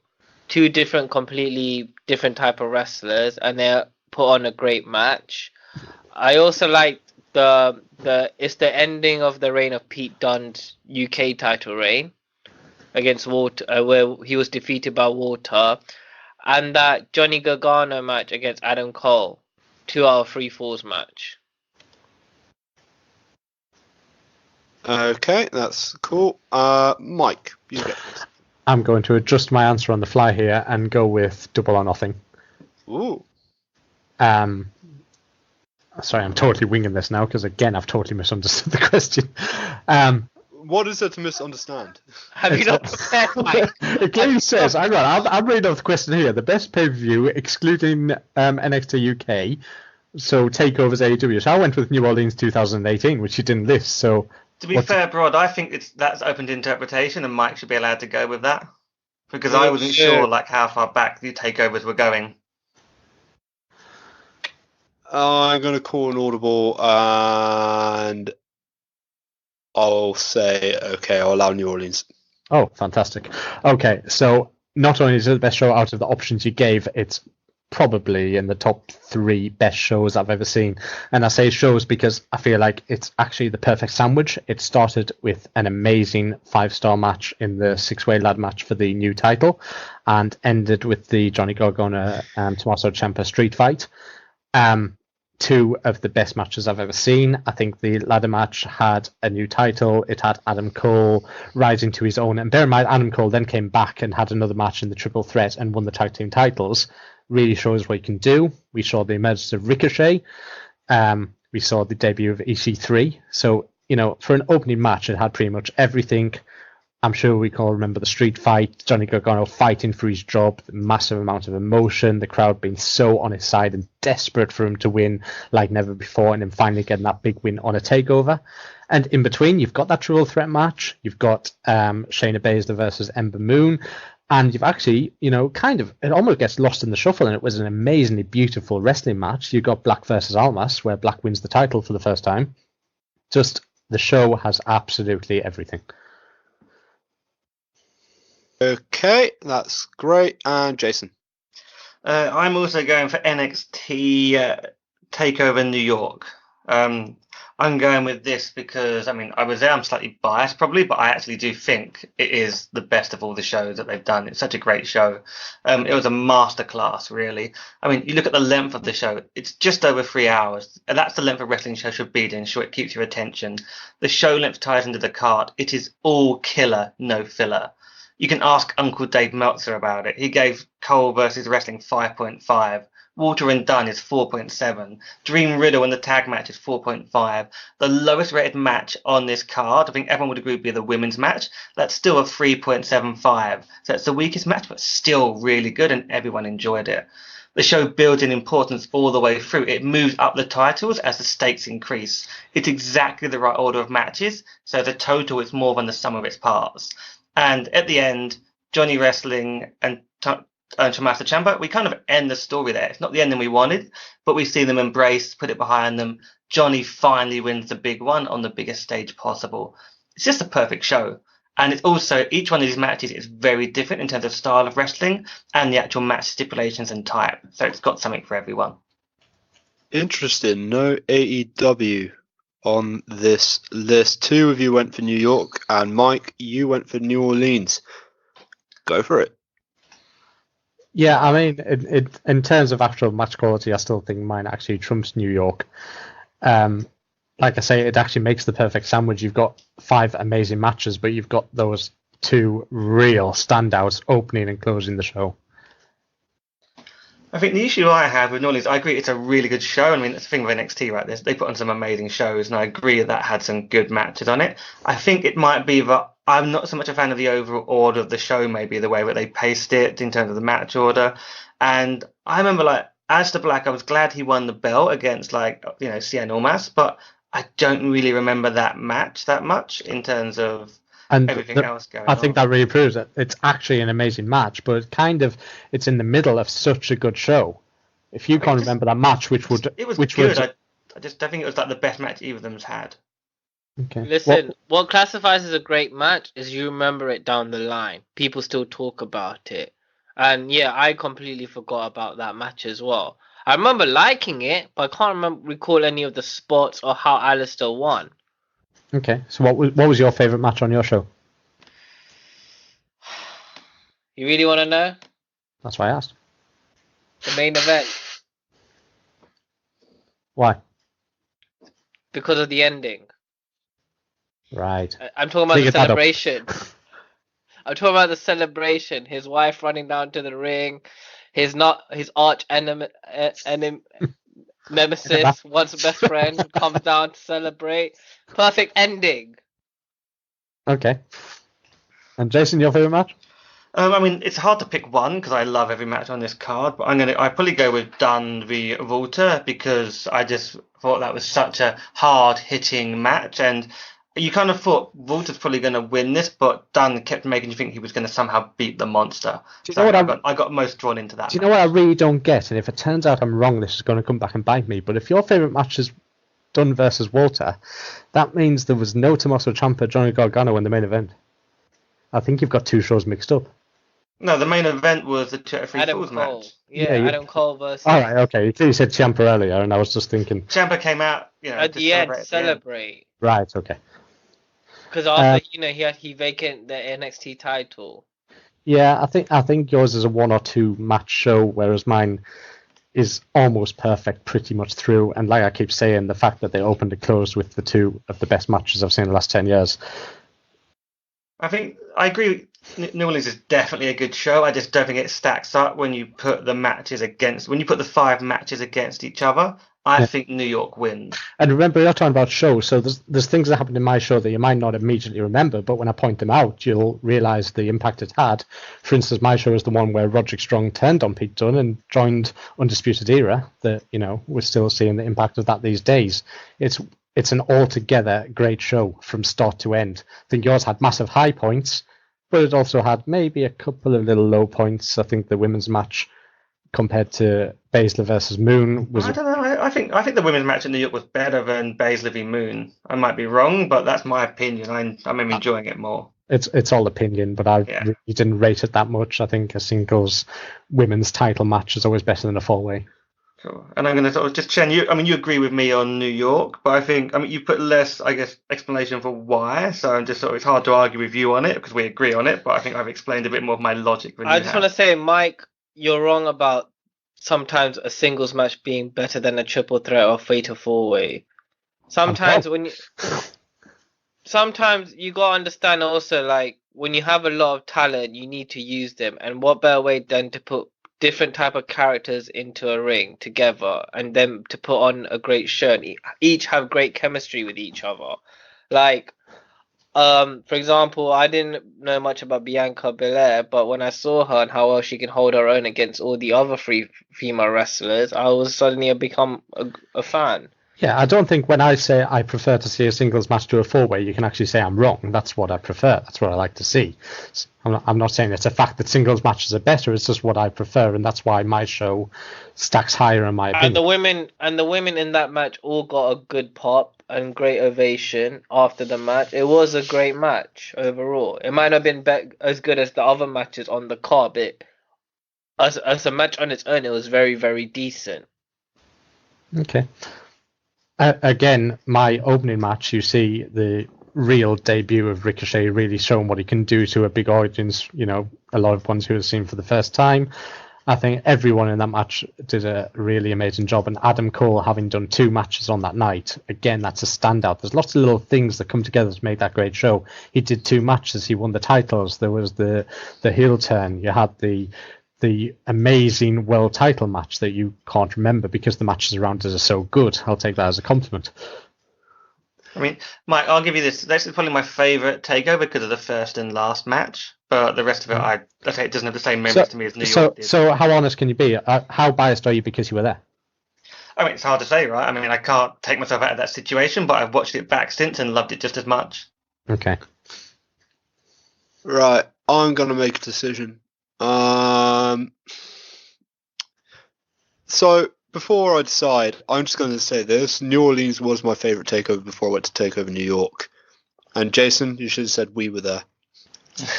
two completely different type of wrestlers, and they put on a great match. I also like it's the ending of the reign of Pete Dunne's UK title reign against Walter, where he was defeated by Walter, and that Johnny Gargano match against Adam Cole, 2 out of 3 falls match. Okay, that's cool. Mike, you get this. I'm going to adjust my answer on the fly here and go with Double or Nothing. Ooh. Sorry, I'm totally winging this now because again I've totally misunderstood the question. What is there to misunderstand? Have you not prepared, Mike? It clearly says, I'm reading off the question here. The best pay-per-view excluding NXT UK, so takeovers AEW. So I went with New Orleans 2018, which you didn't list. So to be fair, Brod, I think that's open to interpretation, and Mike should be allowed to go with that because I wasn't sure how far back the takeovers were going. I'm going to call an audible, and I'll say, okay, I'll allow New Orleans. Oh, fantastic. Okay, so not only is it the best show out of the options you gave, it's probably in the top 3 best shows I've ever seen. And I say shows because I feel like it's actually the perfect sandwich. It started with an amazing 5-star match in the 6-way ladder match for the new title and ended with the Johnny Gargano and Tommaso Ciampa street fight. 2 of the best matches I've ever seen. I think the ladder match had a new title. It had Adam Cole rising to his own. And bear in mind, Adam Cole then came back and had another match in the triple threat and won the tag team titles. Really shows what you can do. We saw the emergence of Ricochet. We saw the debut of EC3. So, for an opening match, it had pretty much everything. I'm sure we can all remember the street fight, Johnny Gargano fighting for his job, the massive amount of emotion, the crowd being so on his side and desperate for him to win like never before, and then finally getting that big win on a takeover. And in between, you've got that triple threat match, you've got Shayna Baszler versus Ember Moon, and you've actually, it almost gets lost in the shuffle, and it was an amazingly beautiful wrestling match. You got Black versus Almas, where Black wins the title for the first time. Just, the show has absolutely everything. Okay, that's great. And Jason? I'm also going for NXT TakeOver New York. I'm going with this because, I was there, I'm slightly biased probably, but I actually do think it is the best of all the shows that they've done. It's such a great show. It was a masterclass, really. You look at the length of the show, it's just over 3 hours. And that's the length a wrestling show should be to ensure it keeps your attention. The show length ties into the card. It is all killer, no filler. You can ask Uncle Dave Meltzer about it. He gave Cole versus Wrestling 5.5. Walter and Dunn is 4.7. Dream Riddle in the tag match is 4.5. The lowest rated match on this card, I think everyone would agree, would be the women's match. That's still a 3.75. So it's the weakest match, but still really good, and everyone enjoyed it. the show builds in importance all the way through. It moves up the titles as the stakes increase. It's exactly the right order of matches, so the total is more than the sum of its parts. And at the end, Johnny Wrestling and Tommaso Ciampa, we kind of end the story there. It's not the ending we wanted, but we see them embrace, put it behind them. Johnny finally wins the big one on the biggest stage possible. It's just a perfect show. And it's also, each one of these matches is very different in terms of style of wrestling and the actual match stipulations and type. So it's got something for everyone. Interesting. No AEW on this list. Two of you went for New York, and Mike, you went for New Orleans. Go for it. Yeah, I mean, in terms of actual match quality, I still think mine actually trumps New York. Like I say, it actually makes the perfect sandwich. You've got 5 amazing matches, but you've got those 2 real standouts opening and closing the show. I think the issue I have with New Orleans, I agree it's a really good show. I mean, it's the thing with NXT, right? They put on some amazing shows, and I agree that had some good matches on it. I think it might be that I'm not so much a fan of the overall order of the show, maybe the way that they paced it in terms of the match order. And I remember, like, Aleister Black, I was glad he won the belt against, like, Cien Almas, but I don't really remember that match that much in terms of everything else going on. I think that really proves it. It's actually an amazing match, but it's in the middle of such a good show. If you can't remember that match, it was good. I just don't think it was like the best match either of them's had. Okay. Listen, what classifies as a great match is you remember it down the line. People still talk about it. And yeah, I completely forgot about that match as well. I remember liking it, but I can't recall any of the spots or how Alistair won. Okay, so what was your favourite match on your show? You really want to know? That's why I asked. The main event. Why? Because of the ending. Right. I'm talking about the celebration. I'm talking about the celebration. His wife running down to the ring. His arch nemesis, once best friend, comes down to celebrate. Perfect ending. Okay. And Jason, your favourite match? I mean, it's hard to pick one because I love every match on this card, but I'd probably go with Dunn v Walter because I just thought that was such a hard-hitting match, and you kind of thought Walter's probably going to win this, but Dunn kept making you think he was going to somehow beat the monster. I got most drawn into that. Do you know what I really don't get? And if it turns out I'm wrong, this is going to come back and bite me. But if your favourite match is Dunn versus Walter, that means there was no Tommaso Ciampa, Johnny Gargano in the main event. I think you've got 2 shows mixed up. No, the main event was the 2 3 Adam Falls Cole. match. Yeah, Adam Cole versus. All right, okay. You said Ciampa earlier, and I was just thinking. Ciampa came out, at the end, celebrate. Right, okay. Because after he vacant the NXT title. Yeah, I think yours is a 1 or 2 match show, whereas mine is almost perfect pretty much through. And like I keep saying, the fact that they opened and closed with the 2 of the best matches I've seen in the last 10 years. I agree. New Orleans is definitely a good show. I just don't think it stacks up when you put the 5 matches against each other. I think New York wins. And remember, you're talking about shows, so there's things that happened in my show that you might not immediately remember, but when I point them out, you'll realise the impact it had. For instance, my show is the one where Roderick Strong turned on Pete Dunne and joined Undisputed Era. That we're still seeing the impact of that these days. It's an altogether great show from start to end. I think yours had massive high points, but it also had maybe a couple of little low points. I think the women's match compared to Baszler versus Moon was. I don't know. I think the women's match in New York was better than Baszler v Moon. I might be wrong, but that's my opinion. I'm enjoying it more. It's all opinion, but really didn't rate it that much. I think a singles women's title match is always better than a four-way. Cool. And I'm going to sort of just Chen. You agree with me on New York, but I think you put less, I guess, explanation for why. So I'm just it's hard to argue with you on it because we agree on it. But I think I've explained a bit more of my logic. I just want to say, Mike, you're wrong about sometimes a singles match being better than a triple threat or fatal four-way. Sometimes you gotta understand also, like, when you have a lot of talent, you need to use them, and what better way than to put different type of characters into a ring together and then to put on a great show and each have great chemistry with each other. Like, For example, I didn't know much about Bianca Belair, but when I saw her and how well she can hold her own against all the other three female wrestlers, I was suddenly become a fan. Yeah, I don't think when I say I prefer to see a singles match to a four-way, you can actually say I'm wrong. That's what I prefer. That's what I like to see. I'm not saying it's a fact that singles matches are better. It's just what I prefer, and that's why my show stacks higher in my opinion. And the women in that match all got a good pop and great ovation after the match. It was a great match overall. It might not have been as good as the other matches on the card, but as a match on its own, it was very, very decent. Okay. Again, my opening match, you see the real debut of Ricochet really showing what he can do to a big audience, a lot of ones who have seen for the first time. I think everyone in that match did a really amazing job, and Adam Cole having done 2 matches on that night, again, that's a standout. There's lots of little things that come together to make that great show. He did 2 matches, he won the titles, there was the heel turn, you had the amazing world title match that you can't remember because the matches around it are so good. I'll take that as a compliment. I mean, Mike, I'll give you this. This is probably my favourite takeover because of the first and last match. But the rest of it, I say it doesn't have the same memories to me as New York did. So how honest can you be? How biased are you because you were there? I mean, it's hard to say, right? I mean, I can't take myself out of that situation, but I've watched it back since and loved it just as much. Okay. Right, I'm going to make a decision. So before I decide, I'm just going to say this. New Orleans was my favourite takeover before I went to take over New York. And Jason, you should have said we were there.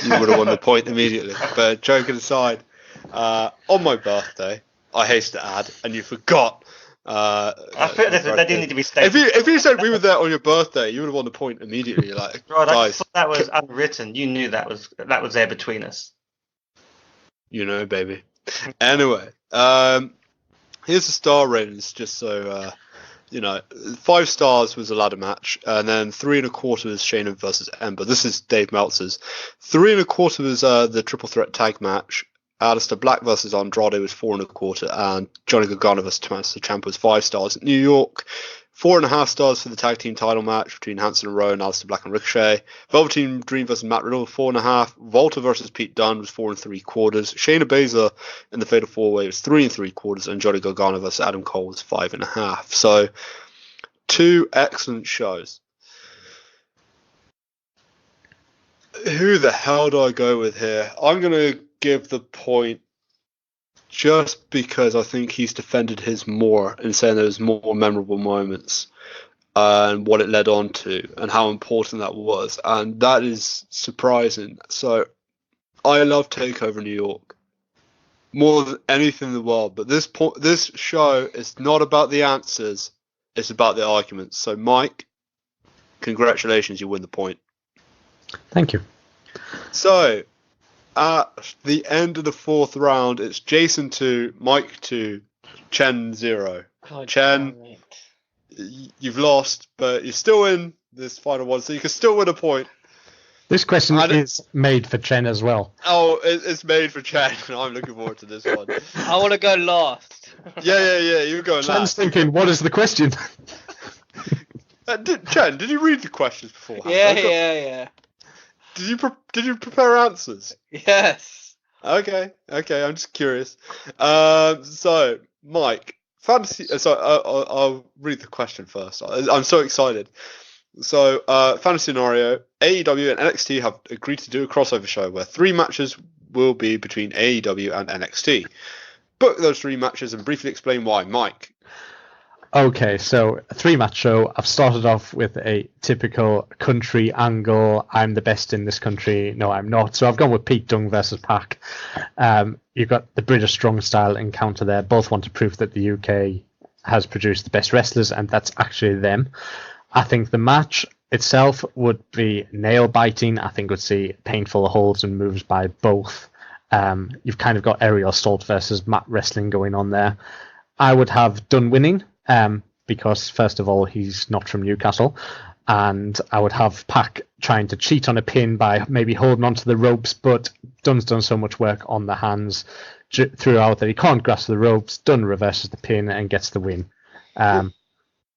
You would have won the point immediately. But joking aside, on my birthday, I hasten to add, and you forgot. I feel that didn't need to be stated. If you said we were there on your birthday, you would have won the point immediately. Like, Rod, I guys, thought that was unwritten. You knew that was there between us. Baby. Anyway, here's the star ratings, just so 5 stars was a ladder match, and then 3 1/4 was Shayna versus Ember. This is Dave Meltzer's. 3 1/4 was the triple threat tag match. Aleister Black versus Andrade was 4 1/4, and Johnny Gargano versus Tommaso Ciampa was 5 stars. New York, 4.5 stars for the tag team title match between Hanson and Rowe and Aleister Black and Ricochet. Velveteen Dream versus Matt Riddle, 4.5. Volta versus Pete Dunne was 4 3/4. Shayna Baszler in the Fatal 4-Way was 3 3/4, and Johnny Gargano versus Adam Cole was 5.5. So, 2 excellent shows. Who the hell do I go with here? I'm going to give the point just because I think he's defended his more and saying there was more memorable moments and what it led on to and how important that was, and that is surprising. So I love TakeOver New York more than anything in the world, but this show is not about the answers, it's about the arguments. So Mike, congratulations, you win the point. Thank you. So at the end of the 4th round, it's Jason 2, Mike 2, Chen 0. God, Chen, you've lost, but you're still in this final one, so you can still win a point. This question is made for Chen as well. Oh, it's made for Chen, and I'm looking forward to this one. I want to go last. Yeah, you're going Chen's last. thinking, what is the question? Chen, did you read the questions beforehand? Yeah. Did you prepare answers? Yes. Okay, I'm just curious. So, Mike, fantasy. So, I'll read the question first. I'm so excited. So, fantasy scenario: AEW and NXT have agreed to do a crossover show where 3 matches will be between AEW and NXT. Book those 3 matches and briefly explain why, Mike. Okay, so a 3-match show. I've started off with a typical country angle. I'm the best in this country. No, I'm not. So I've gone with Pete Dunne versus Pac. You've got the British strong style encounter there. Both want to prove that the UK has produced the best wrestlers, and that's actually them. I think the match itself would be nail-biting. I think we'd see painful holds and moves by both. You've kind of got Ariel Stolt versus Matt Wrestling going on there. I would have Dunne winning. Because first of all, he's not from Newcastle, and I would have Pac trying to cheat on a pin by maybe holding onto the ropes, but Dunne's done so much work on the hands throughout that he can't grasp the ropes. Dunne reverses the pin and gets the win.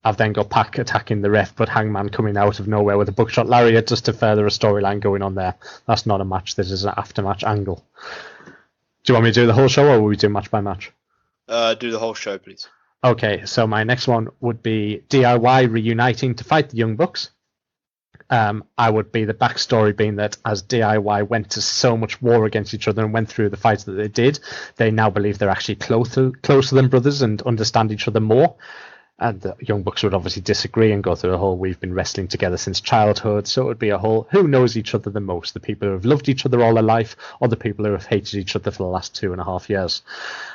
I've then got Pac attacking the ref, but Hangman coming out of nowhere with a buckshot lariat just to further a storyline going on there. That's not a match. This is an after-match angle. Do you want me to do the whole show, or will we do match by match? Do the whole show, please. Okay, so my next one would be DIY reuniting to fight the Young Bucks. I would be the backstory being that as DIY went to so much war against each other and went through the fights that they did, they now believe they're actually closer than brothers and understand each other more. And the Young Bucks would obviously disagree and go through the whole we've been wrestling together since childhood. So it would be a whole who knows each other the most, the people who have loved each other all their life or the people who have hated each other for the last 2.5 years.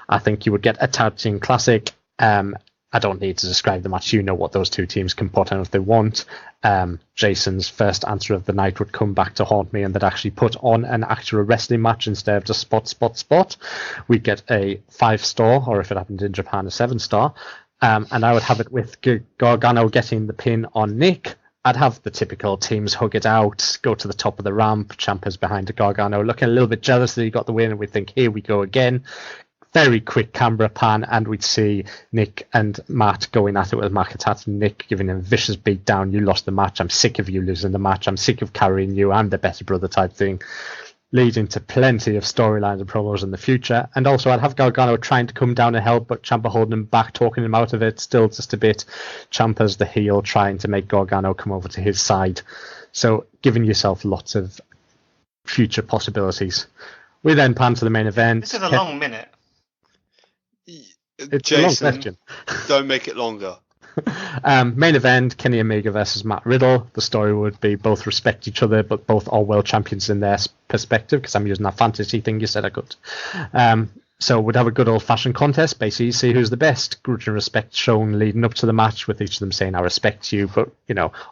I think you would get a tag team classic. I don't need to describe the match. You know what those two teams can put on if they want. Jason's first answer of the night would come back to haunt me, and they'd actually put on an actual wrestling match instead of just spot. We'd get a 5-star, or if it happened in Japan, a 7-star. And I would have it with Gargano getting the pin on Nick. I'd have the typical teams hug it out, go to the top of the ramp, Ciampa's behind Gargano, looking a little bit jealous that he got the win, and we'd think, here we go again. Very quick camera pan, and we'd see Nick and Matt going at it with Matt attacking Nick, giving him a vicious beat down. You lost the match. I'm sick of you losing the match. I'm sick of carrying you. I'm the better brother type thing. Leading to plenty of storylines and promos in the future. And also I'd have Gargano trying to come down and help, but Ciampa holding him back, talking him out of it, still just a bit. Ciampa's the heel, trying to make Gargano come over to his side. So giving yourself lots of future possibilities. We then pan to the main event. This is a long minute. It's Jason, a long question. Don't make it longer. Main event, Kenny Omega versus Matt Riddle. The story would be both respect each other, but both are world champions in their perspective, because I'm using that fantasy thing you said I could. So we'd have a good old-fashioned contest, basically see who's the best. Grudge and respect shown leading up to the match, with each of them saying, I respect you, but,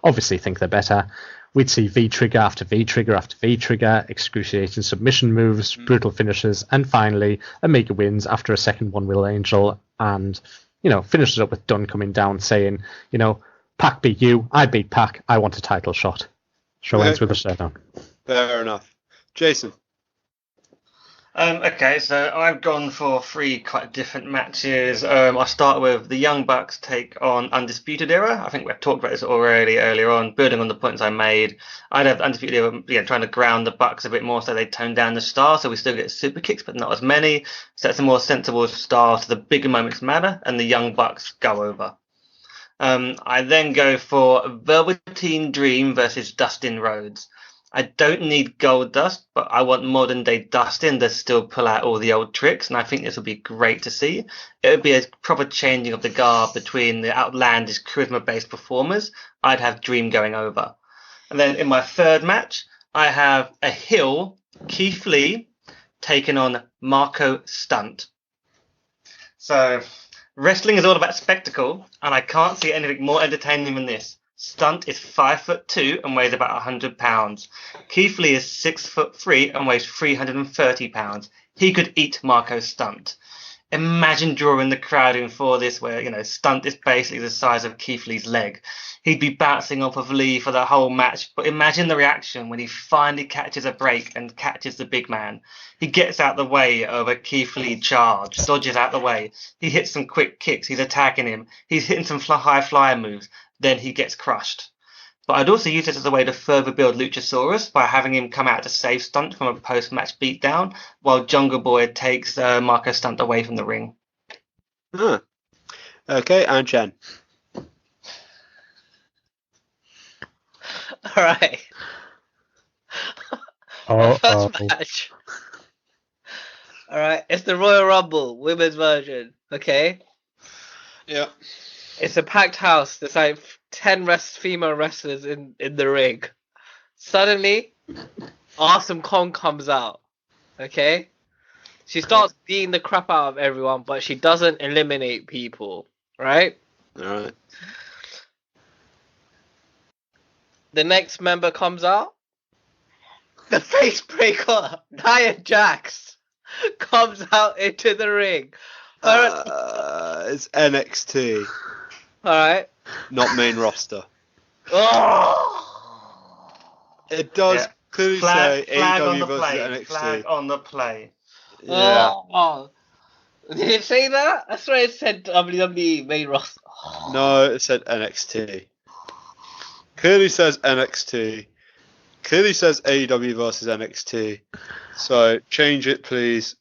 obviously think they're better. We'd see V-trigger after V-trigger after V-trigger, excruciating submission moves, brutal finishes, and finally, Omega wins after a second one-wheel angel, and, finishes up with Dunn coming down saying, Pac beat you, I beat Pac, I want a title shot. Show ends with a showdown. Fair enough. Jason? Okay, so I've gone for 3 quite different matches. I'll start with the Young Bucks take on Undisputed Era. I think we've talked about this already earlier on, building on the points I made. I'd have Undisputed Era trying to ground the Bucks a bit more so they tone down the star, so we still get super kicks, but not as many. So that's a more sensible start. The bigger moments matter, and the Young Bucks go over. I then go for Velveteen Dream versus Dustin Rhodes. I don't need Goldust, but I want modern day Dustin to still pull out all the old tricks, and I think this would be great to see. It would be a proper changing of the guard between the outlandish charisma-based performers. I'd have Dream going over. And then in my third match, I have a heel, Keith Lee, taking on Marco Stunt. So wrestling is all about spectacle, and I can't see anything more entertaining than this. Stunt is 5'2" and weighs about 100 pounds. Keith Lee is 6'3" and weighs 330 pounds. He could eat Marco Stunt. Imagine drawing the crowd in for this, where Stunt is basically the size of Keith Lee's leg. He'd be bouncing off of Lee for the whole match, but imagine the reaction when he finally catches a break and catches the big man. He gets out the way of a Keith Lee charge, dodges out the way. He hits some quick kicks. He's attacking him. He's hitting some high flyer moves. Then he gets crushed. But I'd also use it as a way to further build Luchasaurus by having him come out to save Stunt from a post-match beatdown, while Jungle Boy takes Marco Stunt away from the ring. Huh. Okay, and Chen. All right. First match. All right, it's the Royal Rumble women's version. Okay. Yeah. It's a packed house. There's like 10 female wrestlers in the ring. Suddenly, Awesome Kong comes out. Okay? She starts beating the crap out of everyone, but she doesn't eliminate people. Right? Alright. The next member comes out. The face breaker, Nia Jax, comes out into the ring. It's NXT. Alright. Not main roster. Oh! It does clearly say Flag on AEW the versus play. NXT. Flag on the play. Yeah. Oh. Did it say that? I swear it said WWE main roster. No, it said NXT. Clearly says NXT. Clearly says AEW versus NXT. So change it, please.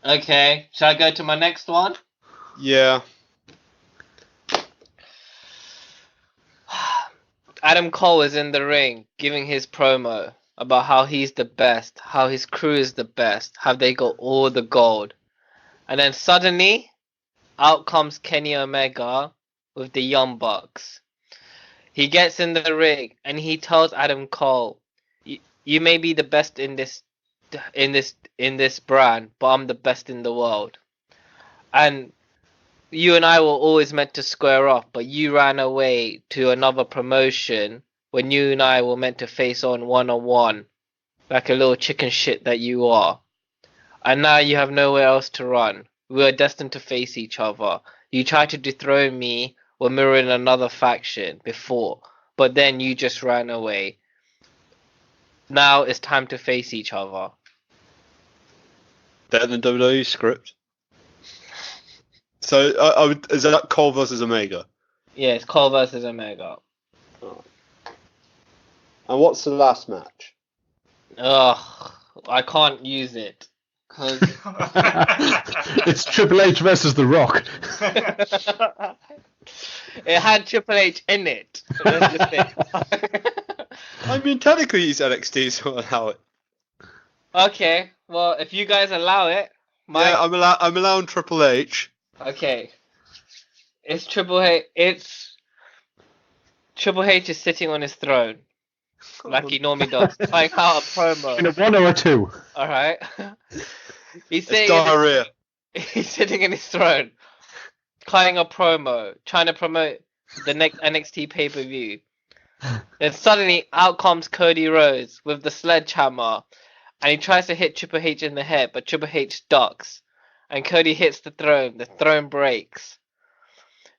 Okay, shall I go to my next one? Yeah. Adam Cole is in the ring giving his promo about how he's the best, how his crew is the best, how they got all the gold. And then suddenly, out comes Kenny Omega with the Young Bucks. He gets in the ring and he tells Adam Cole, "You may be the best in this brand, but I'm the best in the world. And you and I were always meant to square off, but you ran away to another promotion when you and I were meant to face on one, like a little chicken shit that you are. And now you have nowhere else to run. We are destined to face each other. You tried to dethrone me when we were in another faction before, but then you just ran away. Now it's time to face each other." Better than WWE script. So is that Cole versus Omega? Yeah, it's Cole versus Omega. And what's the last match? Ugh, I can't use it. 'Cause It's Triple H versus The Rock. it had Triple H in it. That's just it. I mean, technically he's NXT, so allow it. Okay, well, if you guys allow it, Yeah, I'm allowing Triple H. Okay. It's Triple H. It's Triple H is sitting on his throne, like he normally does, trying out a promo. In a 1 or a 2. All right. He's It's diarrhea. he's sitting in his throne, cutting a promo, trying to promote the next NXT pay-per-view. Then suddenly out comes Cody Rhodes with the sledgehammer, and he tries to hit Triple H in the head, but Triple H ducks, and Cody hits the throne breaks.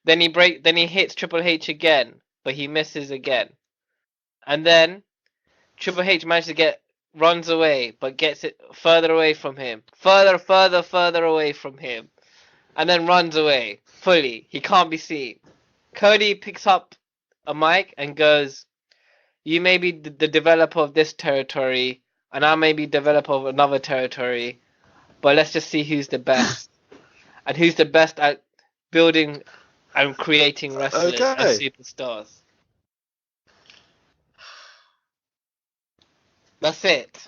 Then he hits Triple H again, but he misses again. And then Triple H runs away, but gets it further away from him. Further away from him. And then runs away fully. He can't be seen. Cody picks up a mic and goes, "You may be the developer of this territory, and I may be developer of another territory, but let's just see who's the best." And who's the best at building and creating wrestlers as superstars. That's it.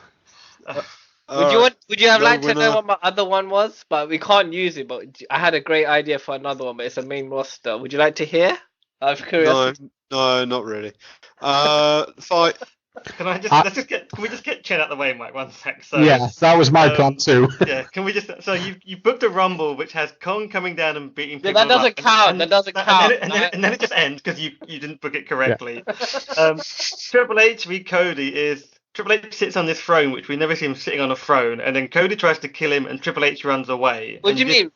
Would you have liked to know what my other one was? But we can't use it, but I had a great idea for another one, but it's a main roster. Would you like to hear? Out of curiosity. No, not really. Fight. Can we just get Chen out the way, Mike? 1 sec. So, yeah, that was my plan too. Yeah, can we just? So you booked a Rumble which has Kong coming down and beating people. That doesn't count. That doesn't count. And then it just ends because you didn't book it correctly. Yeah. Triple H v Cody is. Triple H sits on this throne, which we never see him sitting on a throne, and then Cody tries to kill him, and Triple H runs away. What do you mean?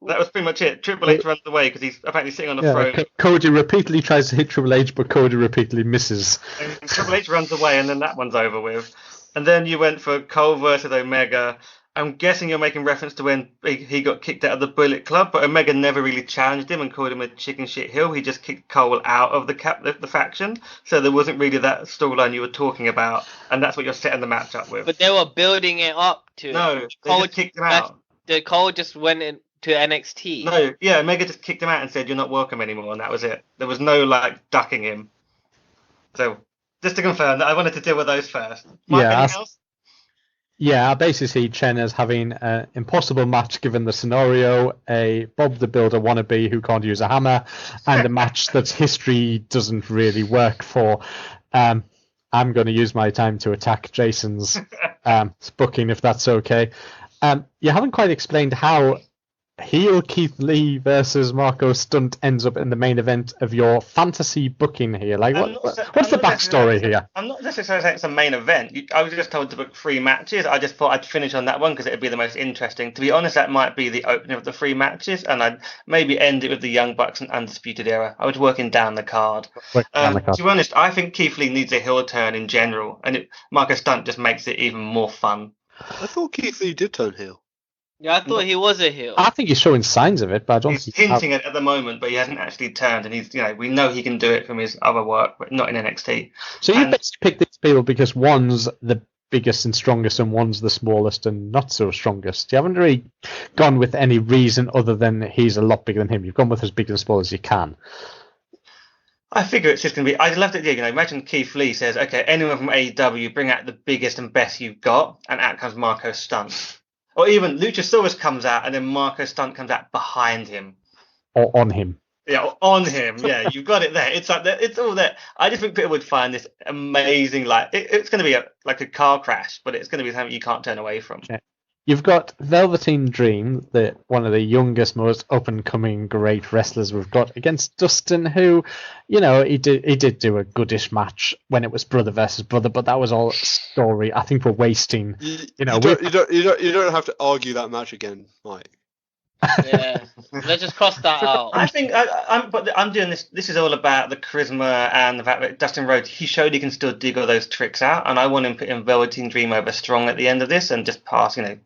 That was pretty much it. Triple H runs away because he's apparently sitting on a throne. Cody repeatedly tries to hit Triple H, but Cody repeatedly misses. And Triple H runs away, and then that one's over with. And then you went for Cole versus Omega. I'm guessing you're making reference to when he got kicked out of the Bullet Club, but Omega never really challenged him and called him a chicken shit heel. He just kicked Cole out of the faction, so there wasn't really that storyline you were talking about, and that's what you're setting the match up with. But they were building it up to. No, they just kicked him out. Cole just went in to NXT. No, yeah, Omega just kicked him out and said you're not welcome anymore, and that was it. There was no ducking him. So just to confirm that I wanted to deal with those first. Mike, anything else? Yeah, I basically see Chen as having an impossible match given the scenario, a Bob the Builder wannabe who can't use a hammer, and a match that history doesn't really work for. I'm going to use my time to attack Jason's booking, if that's okay. You haven't quite explained how heel Keith Lee versus Marco Stunt ends up in the main event of your fantasy booking here. Like, what's the backstory here? I'm not necessarily saying it's a main event. I was just told to book 3 matches. I just thought I'd finish on that one because it'd be the most interesting. To be honest, that might be the opening of the 3 matches, and I'd maybe end it with the Young Bucks and Undisputed Era. I was working down the card. To be honest, I think Keith Lee needs a heel turn in general, and Marco Stunt just makes it even more fun. I thought Keith Lee did turn heel. Yeah, I thought he was a heel. I think he's showing signs of it, but I don't He's think hinting it at the moment, but he hasn't actually turned. And we know he can do it from his other work, but not in NXT. So you And- basically pick these people because one's the biggest and strongest and one's the smallest and not so strongest. You haven't really gone with any reason other than he's a lot bigger than him. You've gone with as big and small as you can. I figure it's just going to be. I love it. Imagine Keith Lee says, "Okay, anyone from AEW, bring out the biggest and best you've got," and out comes Marco Stunt, or even Luchasaurus comes out and then Marco Stunt comes out behind him Or on him. Yeah, on him. Yeah, you've got it there. It's like that. It's all there. I just think people would find this amazing. Like it's going to be like a car crash, but it's going to be something you can't turn away from. Yeah. You've got Velveteen Dream, one of the youngest, most up-and-coming great wrestlers we've got, against Dustin, who, he did do a goodish match when it was brother versus brother, but that was all story. I think we're wasting. You don't have to argue that match again, Mike. Yeah, let's just cross that out. I think I'm doing this. This is all about the charisma and the fact that Dustin Rhodes, he showed he can still dig all those tricks out, and I want him putting Velveteen Dream over strong at the end of this and just passing the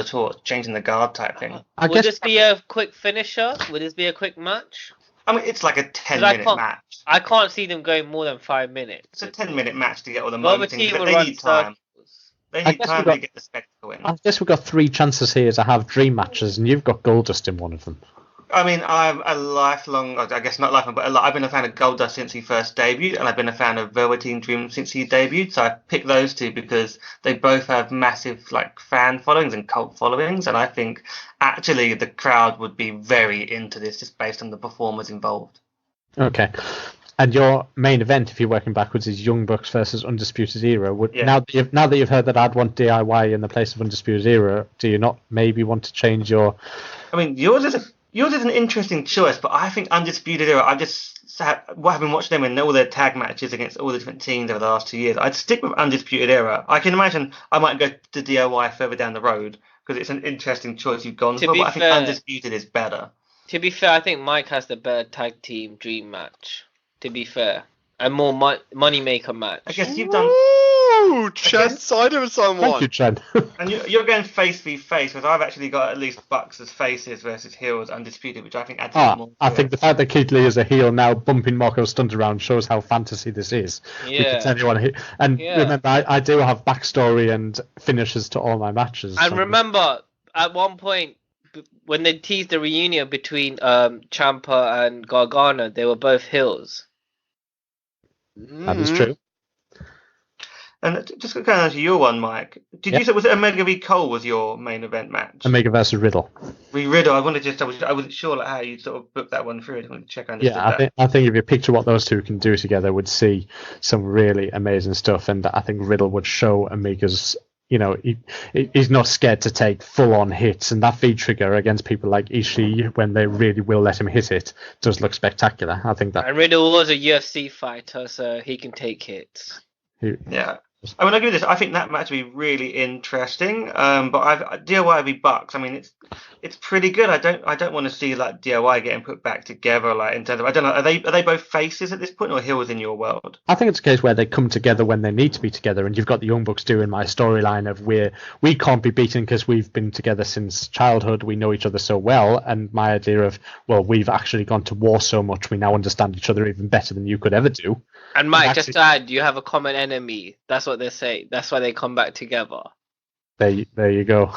torch, changing the guard type thing. Would this be a quick finisher? Would this be a quick match? I mean, it's like a 10-minute match. I can't see them going more than 5 minutes. It's a 10-minute match to get all the moments in, but they need time. They need time to get the spectacle in. I guess we've got 3 chances here to have dream matches, and you've got Goldust in one of them. I mean, I'm a lifelong, I guess not lifelong, but I've been a fan of Goldust since he first debuted, and I've been a fan of Velveteen Dream since he debuted. So I picked those two because they both have massive fan followings and cult followings, and I think actually the crowd would be very into this just based on the performers involved. Okay. And your main event, if you're working backwards, is Young Bucks versus Undisputed Era. Now that you've heard that I'd want DIY in the place of Undisputed Era, do you not maybe want to change your? I mean, yours is an interesting choice, but I think Undisputed Era. I've been watching them in all their tag matches against all the different teams over the last 2 years. I'd stick with Undisputed Era. I can imagine I might go to DIY further down the road because it's an interesting choice you've gone for. But I think Undisputed is better. To be fair, I think Mike has the better tag team dream match. To be fair, a more money-maker match. I guess you've done. Ooh, Chen sided with someone. Thank you, Chen. And you're going face v face, whereas I've actually got at least Bucks as faces versus heels undisputed, which I think adds more. I think the fact that Keith Lee is a heel now bumping Marco Stunt around shows how fantasy this is. Yeah. Remember, I do have backstory and finishes to all my matches. And remember, at one point, when they teased the reunion between Ciampa and Gargano, they were both heels. That is true. And just going on to your one, Mike. You say was it Omega v Cole was your main event match? Omega versus Riddle. Riddle. I wanted to I wasn't sure how you sort of booked that one through. I just wanted to check. I think if you picture what those two can do together, would see some really amazing stuff. And I think Riddle would show Omega's. He's not scared to take full-on hits, and that V-trigger against people like Ishii, when they really will let him hit it, does look spectacular. I think that. And Riddle was a UFC fighter, so he can take hits. Yeah. I mean, I give this. I think that match would be really interesting. But DIY v Bucks. I mean, it's pretty good. I don't want to see DIY getting put back together. In terms of, I don't know. Are they both faces at this point or heels in your world? I think it's a case where they come together when they need to be together, and you've got the Young Bucks doing my storyline of we can't be beaten because we've been together since childhood. We know each other so well, and my idea of we've actually gone to war so much we now understand each other even better than you could ever do. And Mike, just to add, you have a common enemy. That's what they say. That's why they come back together. There you go.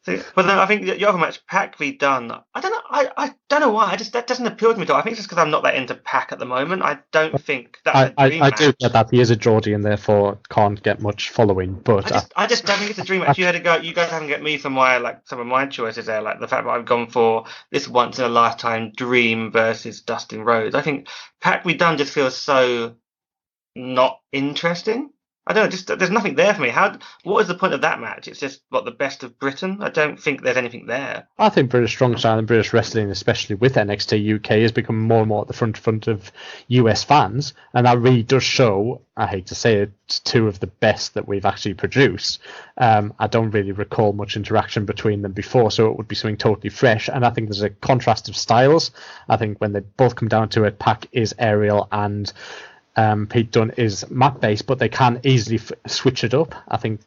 But then I think your other match, Pac v Dunn. I don't know. I don't know why. That doesn't appeal to me at all. I think it's just because I'm not that into Pac at the moment. I don't think that's a dream match. I do get that he is a Geordie and therefore can't get much following. But I just don't think it's a dream match. You guys haven't get me for some of my choices there, like the fact that I've gone for this once in a lifetime dream versus Dustin Rhodes. I think Pac v Dunn just feels so not interesting. I don't know, just there's nothing there for me. What is the point of that match? It's just the best of Britain. I don't think there's anything there. I think British strong style and British wrestling, especially with NXT UK, has become more and more at the front of US fans, and that really does show. I hate to say it, two of the best that we've actually produced. I don't really recall much interaction between them before, so it would be something totally fresh. And I think there's a contrast of styles. I think when they both come down to it, Pac is aerial and Pete Dunne is mat-based, but they can easily switch it up. I think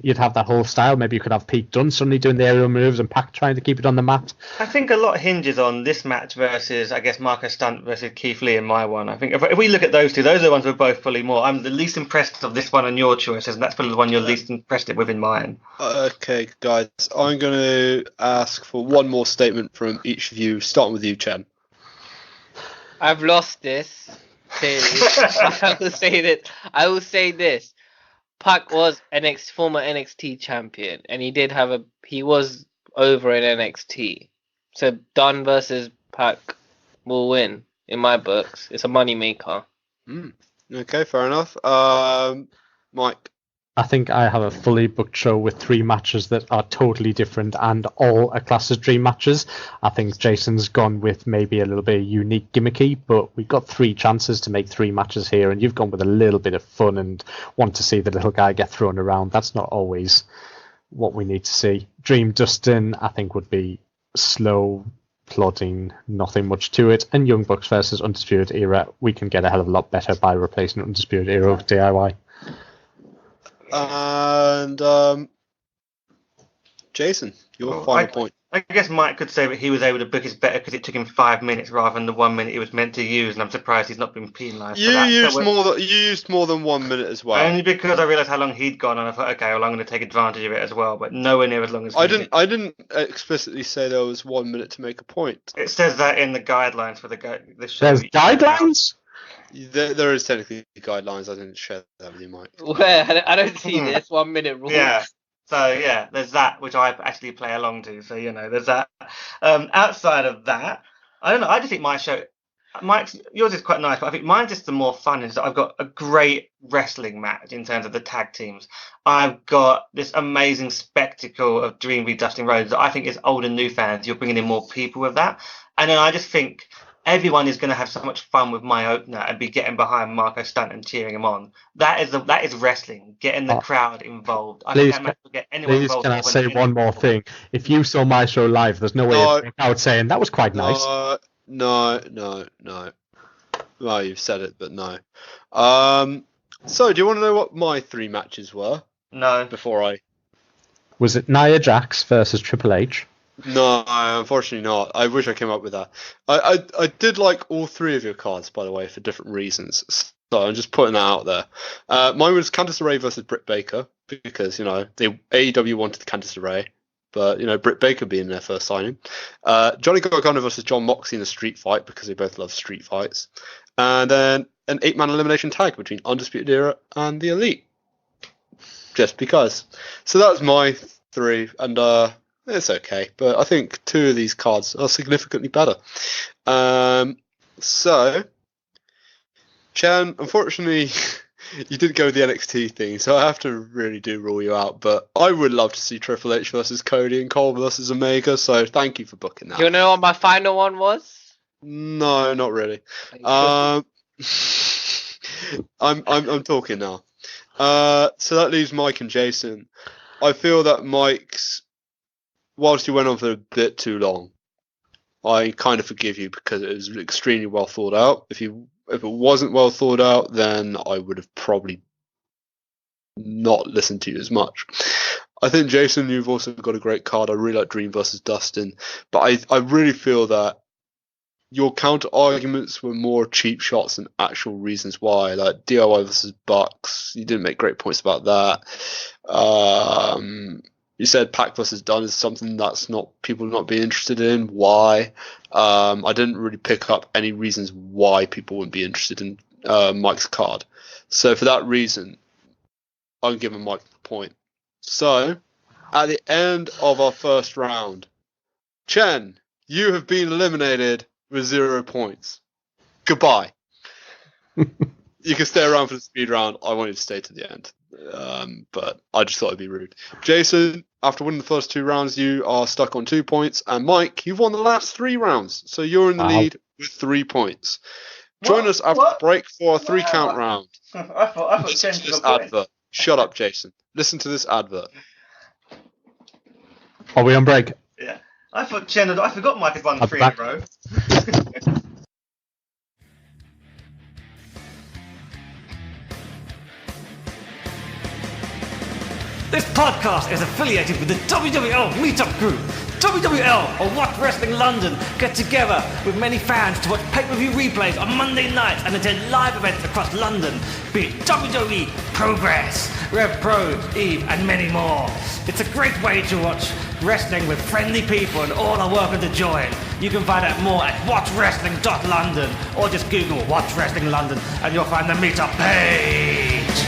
you'd have that whole style. Maybe you could have Pete Dunne suddenly doing the aerial moves and Pac trying to keep it on the mat. I think a lot hinges on this match versus, I guess, Marco Stunt versus Keith Lee in my one. I think if we look at those two, those are the ones we're both fully more. I'm the least impressed of this one and your choices, and that's probably the one you're least impressed with in mine. Okay, guys, I'm going to ask for one more statement from each of you, starting with you, Chen. I've lost this. Clearly. I will say this. Pac was former NXT champion, and he was over in NXT. So Dunn versus Pac will win in my books. It's a money maker. Okay, fair enough. Mike. I think I have a fully booked show with 3 matches that are totally different and all are classed as dream matches. I think Jason's gone with maybe a little bit unique gimmicky, but we've got 3 chances to make 3 matches here, and you've gone with a little bit of fun and want to see the little guy get thrown around. That's not always what we need to see. Dream Dustin, I think, would be slow, plodding, nothing much to it. And Young Bucks versus Undisputed Era, we can get a hell of a lot better by replacing Undisputed Era with DIY. And Jason, your final point. I guess Mike could say that he was able to book his better because it took him 5 minutes rather than the 1 minute he was meant to use, and I'm surprised he's not been penalised for that. You used more than 1 minute as well. Only because I realised how long he'd gone, and I thought, okay, well, I'm going to take advantage of it as well, but nowhere near as long as I didn't explicitly say there was 1 minute to make a point. It says that in the guidelines for the show. There's guidelines? There is technically guidelines. I didn't share that with you, Mike. Where? I don't see this 1 minute rule. Yeah. So yeah, there's that which I actually play along to. So there's that. Outside of that, I don't know. I just think my show, yours is quite nice, but I think mine's just the more fun. Is that I've got a great wrestling match in terms of the tag teams. I've got this amazing spectacle of Dream v Dustin Rhodes that I think is old and new fans. You're bringing in more people with that, and then I just think everyone is going to have so much fun with my opener and be getting behind Marco Stunt and cheering him on. That is wrestling, getting the crowd involved. I think that match will get anyone involved. Can I say one more thing? If you saw my show live, there's no way I would say, and that was quite nice. No. Well, you've said it, but no. So, do you want to know what my 3 matches were? No. Was it Nia Jax versus Triple H? No, unfortunately not. I wish I came up with that. I did like all 3 of your cards, by the way, for different reasons. So I'm just putting that out there. Mine was Candice LeRae versus Britt Baker because the AEW wanted Candice LeRae, but Britt Baker being their first signing. Johnny Gargano versus John Moxley in a street fight because they both love street fights, and then an 8-man elimination tag between Undisputed Era and the Elite. Just because. So that was my 3, and it's okay, but I think 2 of these cards are significantly better. So, Chen, unfortunately, you didn't go with the NXT thing, so I have to really rule you out. But I would love to see Triple H versus Cody and Cole versus Omega. So thank you for booking that. Do you know what my final one was? No, not really. I'm talking now. So that leaves Mike and Jason. I feel that Mike's, whilst you went on for a bit too long, I kind of forgive you because it was extremely well thought out. If it wasn't well thought out, then I would have probably not listened to you as much. I think, Jason, you've also got a great card. I really like Dream versus Dustin, but I really feel that your counter arguments were more cheap shots than actual reasons why. Like DIY versus Bucks, you didn't make great points about that. You said Pac versus Dunn is something that's people not being interested in. Why? I didn't really pick up any reasons why people wouldn't be interested in Mike's card. So for that reason, I'm giving Mike the point. So at the end of our first round, Chen, you have been eliminated with 0 points. Goodbye. You can stay around for the speed round. I wanted to stay to the end. But I just thought it'd be rude. Jason, after winning the first 2 rounds, you are stuck on 2 points. And Mike, you've won the last 3 rounds. So you're in the lead with 3 points. Join us after the break for a 3-count round. I thought Listen to this advert. Shut up, Jason. Listen to this advert. Are we on break? Yeah. I forgot Mike had won 3 in a row. This podcast is affiliated with the WWL Meetup Group. WWL, or What Wrestling London, get together with many fans to watch pay-per-view replays on Monday nights and attend live events across London, be it WWE, Progress, Rev Pro, Eve, and many more. It's a great way to watch wrestling with friendly people and all are welcome to join. You can find out more at watchwrestling.london or just Google Watch Wrestling London and you'll find the meetup page.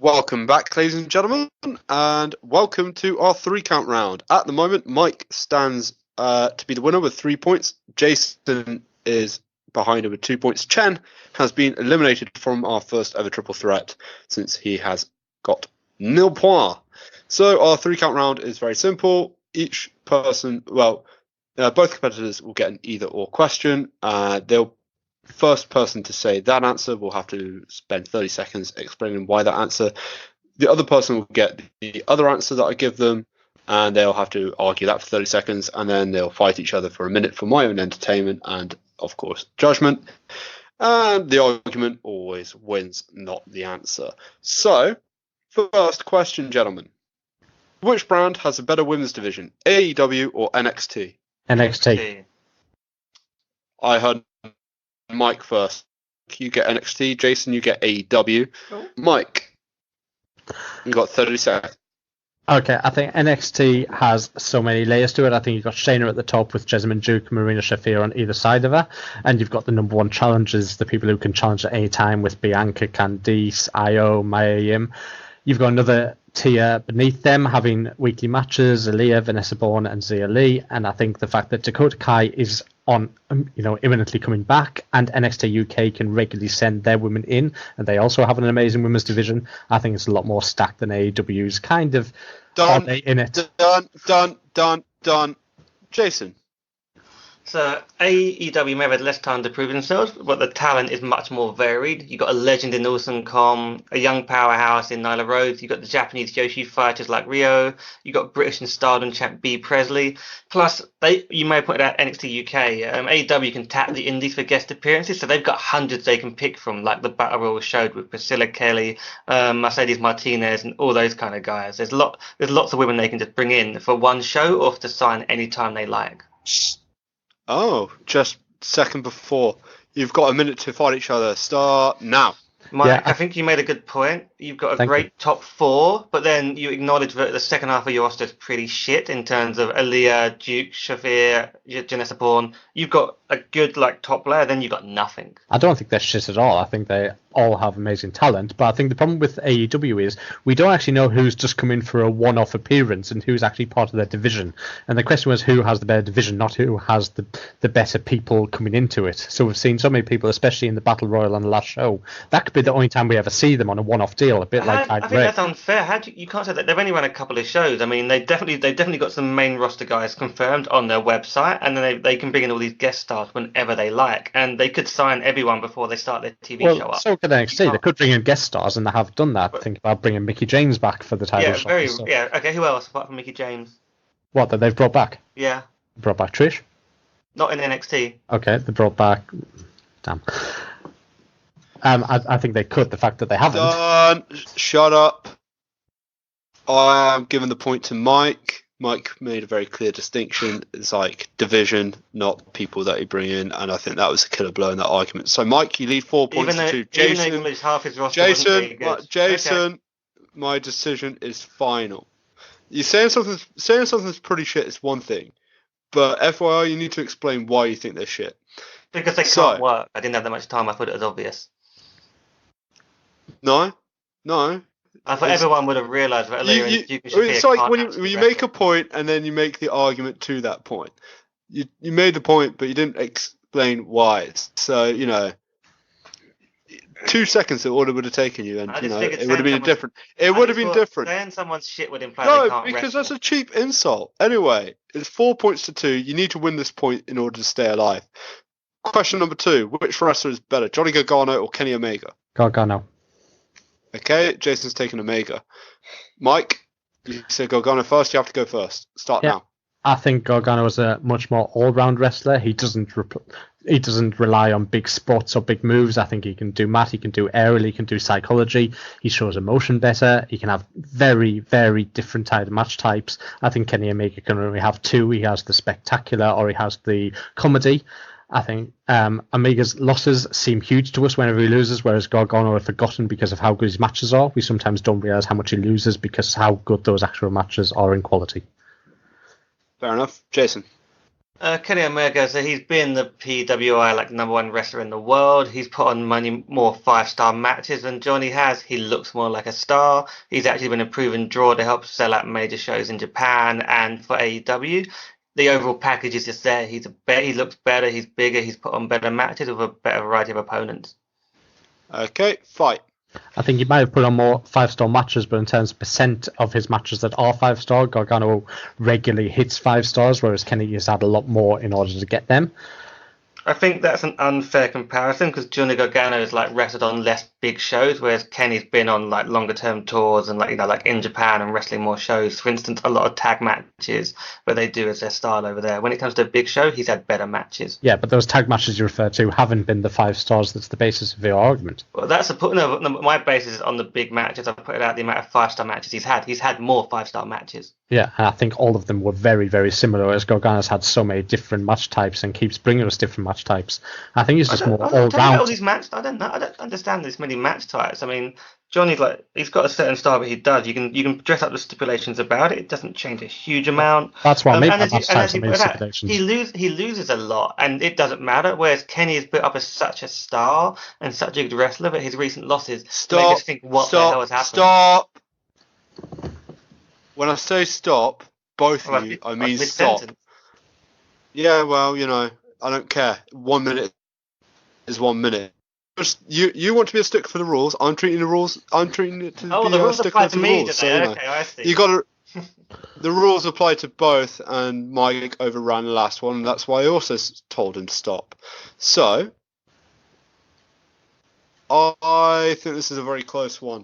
Welcome back, ladies and gentlemen, and welcome to our 3-count round. At the moment, Mike stands to be the winner with 3 points. Jason is behind him with 2 points. Chen has been eliminated from our first ever triple threat since he has got 0 points. So our 3-count round is very simple. Each person, both competitors will get an either or question. First person to say that answer will have to spend 30 seconds explaining why that answer. The other person will get the other answer that I give them, and they'll have to argue that for 30 seconds, and then they'll fight each other for a minute for my own entertainment and, of course, judgment. And the argument always wins, not the answer. So, first question, gentlemen. Which brand has a better women's division, AEW or NXT? NXT. I heard Mike first. You get NXT. Jason, you get AEW. Oh. Mike, you got 30 seconds. Okay, I think NXT has so many layers to it. I think you've got Shayna at the top with Jessamine Duke, Marina Shafir on either side of her. And you've got the number one challengers, the people who can challenge at any time with Bianca, Candice, Io, Maya Yim. You've got another tier beneath them having weekly matches, Aaliyah, Vanessa Bourne and Zia Lee. And I think the fact that Dakota Kai is on, imminently coming back, and NXT UK can regularly send their women in, and they also have an amazing women's division. I think it's a lot more stacked than AEW's kind of done in it. Done. Jason. So AEW may have had less time to prove themselves, but the talent is much more varied. You've got a legend in Awesome Kong, a young powerhouse in Nyla Rose. You've got the Japanese Joshi fighters like Rio. You've got British and Stardom champ B. Presley. Plus, you may have pointed out NXT UK. AEW can tap the indies for guest appearances, so they've got hundreds they can pick from, like the Battle Royal showed with Priscilla Kelly, Mercedes Martinez, and all those kind of guys. There's lots of women they can just bring in for one show or to sign anytime they like. Oh, just second before. You've got a minute to fight each other. Start now. Mike, Yeah. I think you made a good point. You've got a great top four, but then you acknowledge that the second half of your roster is pretty shit in terms of Aaliyah, Duke, Shafir, Janessa Bourne. You've got a good top layer, then you've got nothing. I don't think they're shit at all. I think they all have amazing talent, but I think the problem with AEW is we don't actually know who's just come in for a one-off appearance and who's actually part of their division. And the question was who has the better division, not who has the better people coming into it. So we've seen so many people, especially in the Battle Royal on the last show. That could be the only time we ever see them on a one-off deal, a bit like I think that's unfair. You can't say that. They've only run a couple of shows. I mean, they've definitely got some main roster guys confirmed on their website, and then they can bring in all these guest stars whenever they like, and they could sign everyone before they start their TV show up. So could NXT. They could bring in guest stars, and they have done that. Think about bringing Mickie James back for the title shot. Okay, who else apart from Mickie James? What, that they've brought back? Yeah. Brought back Trish? Not in NXT. Okay, they brought back... Damn. I think they could. The fact that they haven't... Done. Shut up. I am giving the point to Mike. Mike made a very clear distinction. It's division, not people that you bring in, and I think that was a killer blow in that argument. So, Mike, you lead 4 points to Jason. Even though half his roster Jason, my decision is final. You saying something's pretty shit is one thing, but FYI, you need to explain why you think they're shit. Because they can't work. I didn't have that much time. I thought it was obvious. No. I thought everyone would have realised that earlier. It's like when you make a point and then you make the argument to that point. You made the point, but you didn't explain why. So 2 seconds it would have taken you, and it would have been different. It would have been different. Saying someone's shit would imply no, they can't because wrestle. that's a cheap insult. Anyway, it's 4 points to 2. You need to win this point in order to stay alive. Question number 2: which wrestler is better, Johnny Gargano or Kenny Omega? Gargano. Okay, Jason's taking Omega. Mike, you said Gargano first. You have to go first. Start now. I think Gargano is a much more all-round wrestler. He doesn't rely on big spots or big moves. I think he can do mat, he can do aerial, he can do psychology. He shows emotion better. He can have very, very different match types. I think Kenny Omega can only have two. He has the spectacular or he has the comedy. I think Omega's losses seem huge to us whenever he loses, whereas Gargano are forgotten because of how good his matches are. We sometimes don't realize how much he loses because how good those actual matches are in quality. Fair enough. Jason. Kenny Omega, so he's been the PWI like #1 wrestler in the world. He's put on many more 5-star matches than Johnny has. He looks more like a star. He's actually been a proven draw to help sell out major shows in Japan and for AEW. The overall package is just there. He looks better. He's bigger. He's put on better matches with a better variety of opponents. Okay, fight. I think he might have put on more 5-star matches, but in terms of percent of his matches that are 5-star, Gargano regularly hits 5 stars, whereas Kenny has had a lot more in order to get them. I think that's an unfair comparison because Johnny Gargano has like wrestled on less big shows, whereas Kenny's been on like longer term tours and like in Japan and wrestling more shows. For instance, a lot of tag matches where they do as their style over there. When it comes to a big show, he's had better matches. Yeah, but those tag matches you refer to haven't been the 5 stars. That's the basis of your argument. Well, my basis is on the big matches. I put it out the amount of 5-star matches he's had. He's had more 5-star matches. Yeah, and I think all of them were very, very similar, as Gargano's had so many different match types and keeps bringing us different match types. I think he's just more all-round. All these match, I don't understand this many match types. I mean, Johnny's he's got a certain style, but he does. You can dress up the stipulations about it. It doesn't change a huge amount. That's what I mean by match types. I mean stipulations. He loses a lot, and it doesn't matter. Whereas Kenny is built up as such a star and such a good wrestler, but his recent losses make us think, what the hell has happened? Stop. When I say stop, both of you, I mean stop. Yeah, well, I don't care. 1 minute is 1 minute. Just, you want to be a stick for the rules. I'm treating it to be a stick for the rules. So, okay, I see. You got to. The rules apply to both, and Mike overran the last one. And that's why I also told him to stop. So, I think this is a very close one.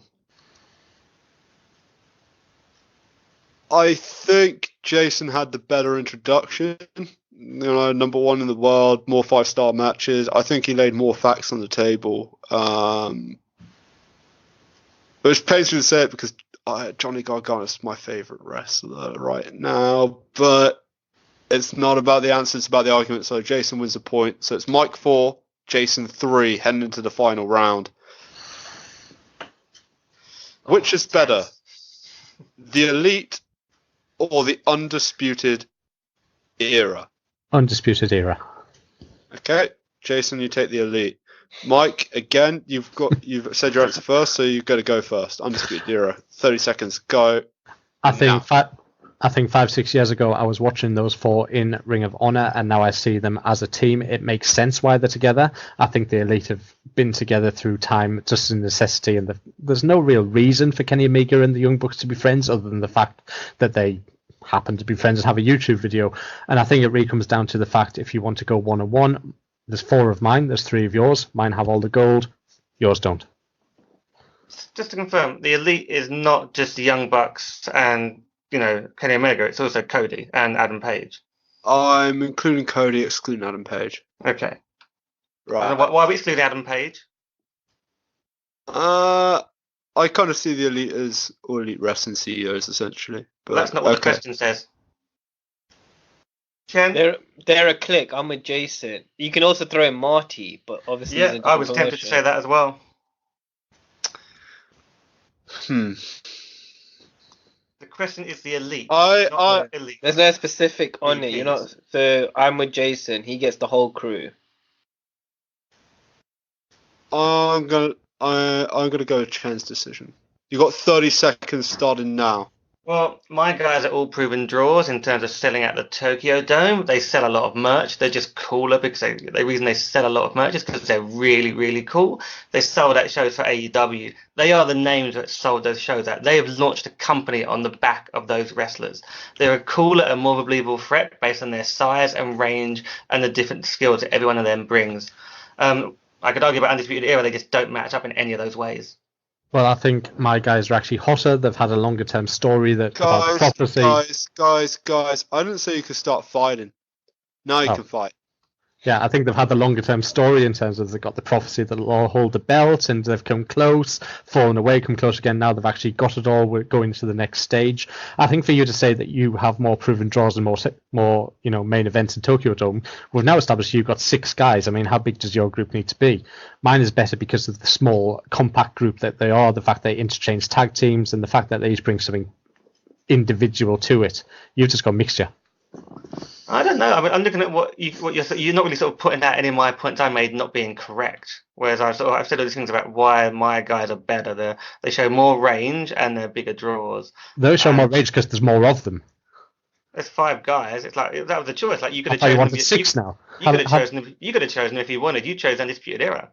I think Jason had the better introduction. #1 in the world, more 5-star matches. I think he laid more facts on the table. Which pains me to say it because Johnny Gargano is my favourite wrestler right now. But it's not about the answer, it's about the argument. So Jason wins a point. So it's Mike 4, Jason 3, heading into the final round. Which is better? The Elite or the Undisputed Era? Undisputed Era. Okay, Jason, you take the Elite. Mike, again, you've said your answer first, so you've got to go first. Undisputed Era. 30 seconds. Go. I think 5-6 years ago I was watching those 4 in Ring of Honor, and now I see them as a team. It makes sense why they're together. I think the Elite have been together through time, just in necessity, and there's no real reason for Kenny Omega and the Young Bucks to be friends other than the fact that they happen to be friends and have a YouTube video. And I think it really comes down to the fact if you want to go 1-on-1, there's 4 of mine, there's 3 of yours. Mine have all the gold, yours don't. Just to confirm, the Elite is not just the Young Bucks and Kenny Omega, it's also Cody and Adam Page. I'm including Cody, excluding Adam Page. Okay. Right. Why are we excluding Adam Page? I kind of see the Elite as all Elite Wrestling CEOs, essentially. But that's not what the question says. Chen? They're a clique. I'm with Jason. You can also throw in Marty, but obviously... Yeah, I was tempted to say that as well. The question is the Elite. Elite. There's no specific on it. You're not. So I'm with Jason. He gets the whole crew. I'm gonna go with Chen's decision. You got 30 seconds starting now. Well, my guys are all proven draws in terms of selling out the Tokyo Dome. They sell a lot of merch. They're just cooler because the reason they sell a lot of merch is because they're really, really cool. They sold out shows for AEW. They are the names that sold those shows out. They have launched a company on the back of those wrestlers. They're a cooler and more believable threat based on their size and range and the different skills that every one of them brings. I could argue about Undisputed Era. They just don't match up in any of those ways. Well, I think my guys are actually hotter. They've had a longer term story that about prophecy. Guys, I didn't say you could start fighting. Now you Oh. can fight. Yeah, I think they've had the longer term story in terms of they've got the prophecy that they'll all hold the belt and they've come close, fallen away, come close again. Now they've actually got it all. We're going to the next stage. I think for you to say that you have more proven draws and more main events in Tokyo Dome, we've now established you've got 6 guys. I mean, how big does your group need to be? Mine is better because of the small, compact group that they are, the fact they interchange tag teams, and the fact that they each bring something individual to it. You've just got mixture. I don't know. I mean, I'm looking at what you're not really sort of putting out any of my points I made not being correct. Whereas I've said all these things about why my guys are better. They show more range and they're bigger draws. Those show more range because there's more of them. There's 5 guys. It's like that was a choice. Like you could have chosen. You chosen wanted 6 now. You could have chosen if you wanted. You chose Undisputed Era.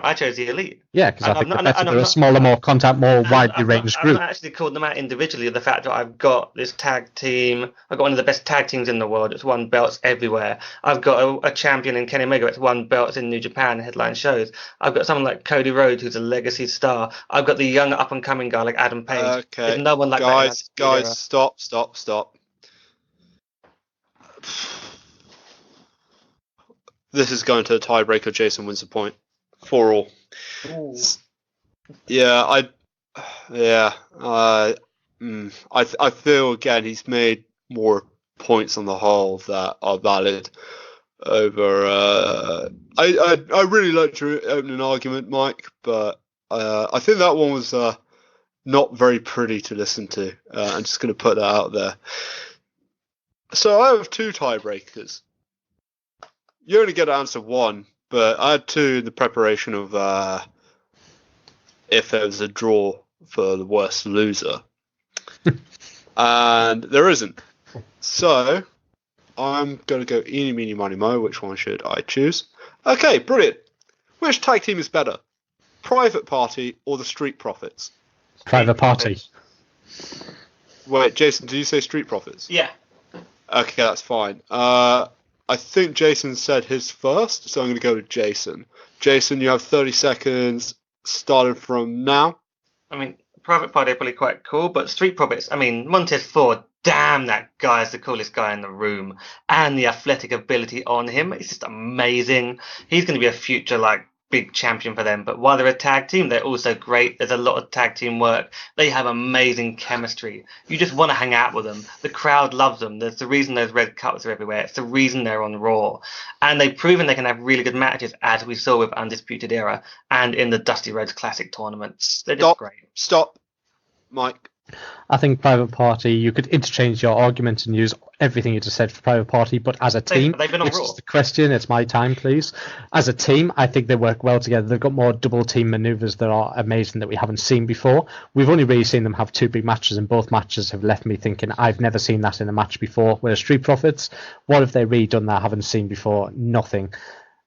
I chose the Elite. Yeah, because I think they're a smaller, more contact, more widely ranged group. I've not actually called them out individually. The fact that I've got this tag team, I've got one of the best tag teams in the world. It's won belts everywhere. I've got a champion in Kenny Omega. It's won belts in New Japan headline shows. I've got someone like Cody Rhodes, who's a legacy star. I've got the young up and coming guy like Adam Page. Okay, there's no one like guys, stop. This is going to a tiebreaker. Jason wins the point. 4-all. Yeah, I feel again he's made more points on the whole that are valid over. I really liked your opening argument, Mike, but I think that one was not very pretty to listen to. I'm just going to put that out there. So I have 2 tiebreakers. You only get to answer 1. But I had 2 in the preparation of if there was a draw for the worst loser. And there isn't. So I'm going to go eeny, meeny, miny, mo. Which one should I choose? Okay, brilliant. Which tag team is better? Private Party or the Street Profits? Private Party. Wait, Jason, did you say Street Profits? Yeah. Okay, that's fine. I think Jason said his first, so I'm going to go with Jason. Jason, you have 30 seconds starting from now. I mean, Private Party are probably quite cool, but Street Profits, I mean, Montez Ford, damn, that guy is the coolest guy in the room. And the athletic ability on him, it's just amazing. He's going to be a future, big champion for them. But while they're a tag team, they're also great. There's a lot of tag team work. They have amazing chemistry. You just want to hang out with them. The crowd loves them. There's the reason those red cups are everywhere. It's the reason they're on Raw. And they've proven they can have really good matches, as we saw with Undisputed Era and in the Dusty Rhodes Classic tournaments. They're just great. Stop, Mike. I think Private Party, you could interchange your argument and use everything you just said for Private Party, but as a team, they've been on Raw. It's the question, it's my time, please. As a team, I think they work well together. They've got more double team maneuvers that are amazing that we haven't seen before. We've only really seen them have 2 big matches, and both matches have left me thinking, I've never seen that in a match before. Whereas Street Profits, what have they really done that I haven't seen before? Nothing.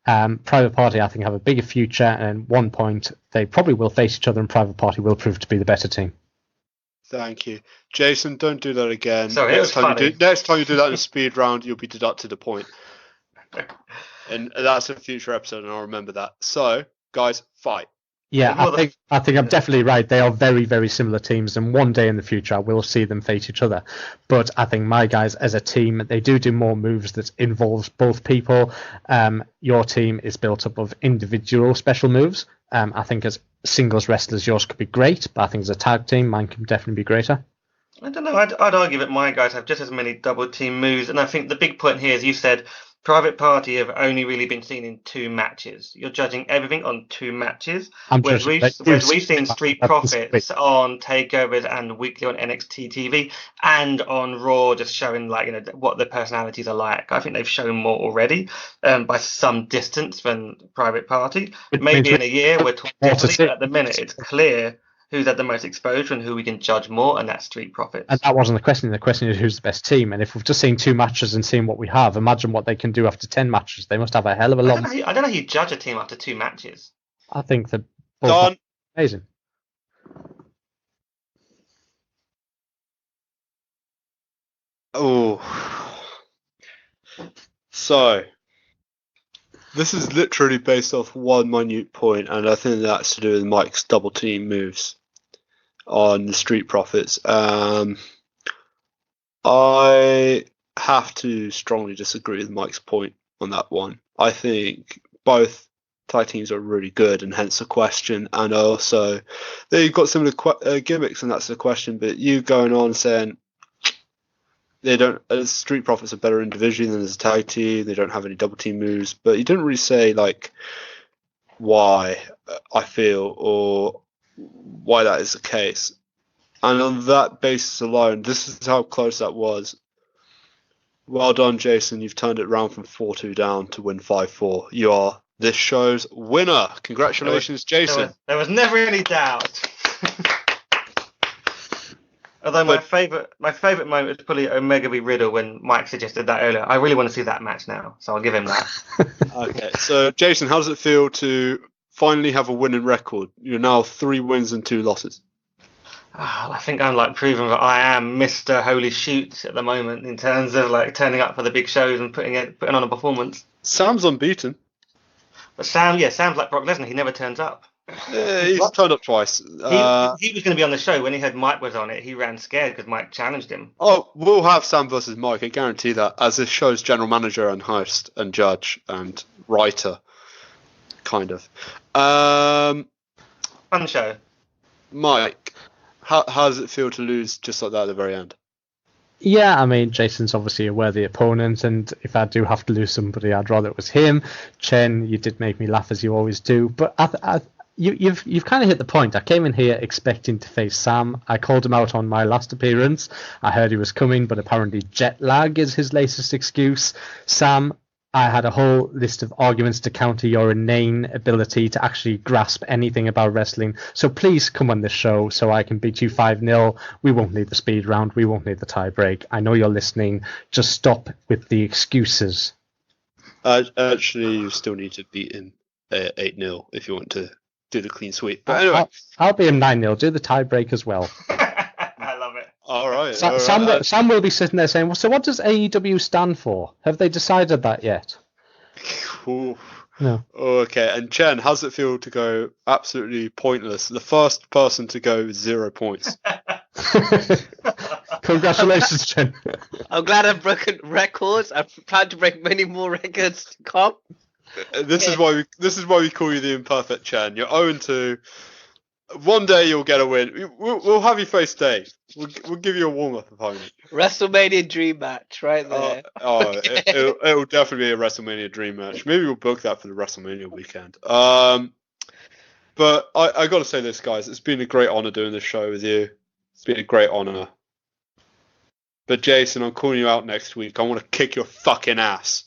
Private Party, I think, have a bigger future, and at one point, they probably will face each other, and Private Party will prove to be the better team. Thank you. Jason, don't do that again. Sorry, next time you do that in a speed round, you'll be deducted a point. And that's a future episode, and I'll remember that. So, guys, fight. Yeah, I think I'm definitely right. They are very, very similar teams, and one day in the future I will see them face each other. But I think my guys, as a team, they do more moves that involves both people. Your team is built up of individual special moves. I think as singles wrestlers, yours could be great, but I think as a tag team, mine can definitely be greater. I don't know. I'd argue that my guys have just as many double team moves, and I think the big point here is you said Private Party have only really been seen in 2 matches. You're judging everything on 2 matches. Whereas we've seen Street Profits on takeovers and weekly on NXT TV and on Raw, just showing what their personalities are like. I think they've shown more already by some distance than Private Party. Maybe in a year we're talking differently, but at the minute it's clear who's had the most exposure and who we can judge more, and that's Street Profits. And that wasn't the question. The question is who's the best team. And if we've just seen 2 matches and seen what we have, imagine what they can do after 10 matches. They must have a hell of a lot. I don't know how you judge a team after 2 matches. I think that Done. Amazing. Oh. So, This is literally based off one minute point, and I think that's to do with Mike's double team moves on the Street Profits. I have to strongly disagree with Mike's point on that one. I think both tag teams are really good, and hence the question. And also, they've got similar gimmicks, and that's the question. But you going on saying they don't, Street Profits are better individually than as a tag team. They don't have any double team moves, but you didn't really say like why I feel or why that is the case. And on that basis alone, this is how close that was. Well done, Jason. You've turned it around from 4-2 down to win 5-4. You are this show's winner. Congratulations, Jason. There was never any doubt. Although my favourite moment was probably Omega v Riddle when Mike suggested that earlier. I really want to see that match now, so I'll give him that. Okay, so Jason, how does it feel to finally have a winning record? You're now 3 wins and 2 losses. I think I'm like proving that I am Mr. Holy Shoot at the moment in terms of like turning up for the big shows and putting on a performance. Sam's unbeaten. But Sam's like Brock Lesnar. He never turns up. Yeah, he's turned up twice. He was going to be on the show. When he heard Mike was on it, he ran scared because Mike challenged him. Oh, we'll have Sam versus Mike. I guarantee that, as this show's general manager and host and judge and writer, kind of. Fun show. Mike, how does it feel to lose just like that at the very end? Yeah, I mean, Jason's obviously a worthy opponent, and if I do have to lose somebody, I'd rather it was him. Chen, you did make me laugh as you always do, but you've kind of hit the point. I came in here expecting to face Sam. I called him out on my last appearance. I heard he was coming, but apparently jet lag is his latest excuse. Sam, I had a whole list of arguments to counter your inane ability to actually grasp anything about wrestling. So please come on this show so I can beat you 5-0. We won't need the speed round. We won't need the tie break. I know you're listening. Just stop with the excuses. Actually, you still need to beat him 8-0 if you want to do the clean sweep. But anyway, I'll be him 9-0. Do the tie break as well. I love it. All right. Sam will be sitting there saying, well, so what does AEW stand for? Have they decided that yet? Ooh. No. Okay, and Chen, how does it feel to go absolutely pointless? The first person to go 0 points. Congratulations, Chen. I'm glad I've broken records. I plan to break many more records to come. This is why we call you the imperfect Chen. You're 0-2. One day you'll get a win. We'll have you face Dave. We'll give you a warm-up opponent. WrestleMania dream match right there. It'll definitely be a WrestleMania dream match. Maybe we'll book that for the WrestleMania weekend. But I got to say this, guys. It's been a great honor doing this show with you. It's been a great honor. But Jason, I'm calling you out next week. I want to kick your fucking ass.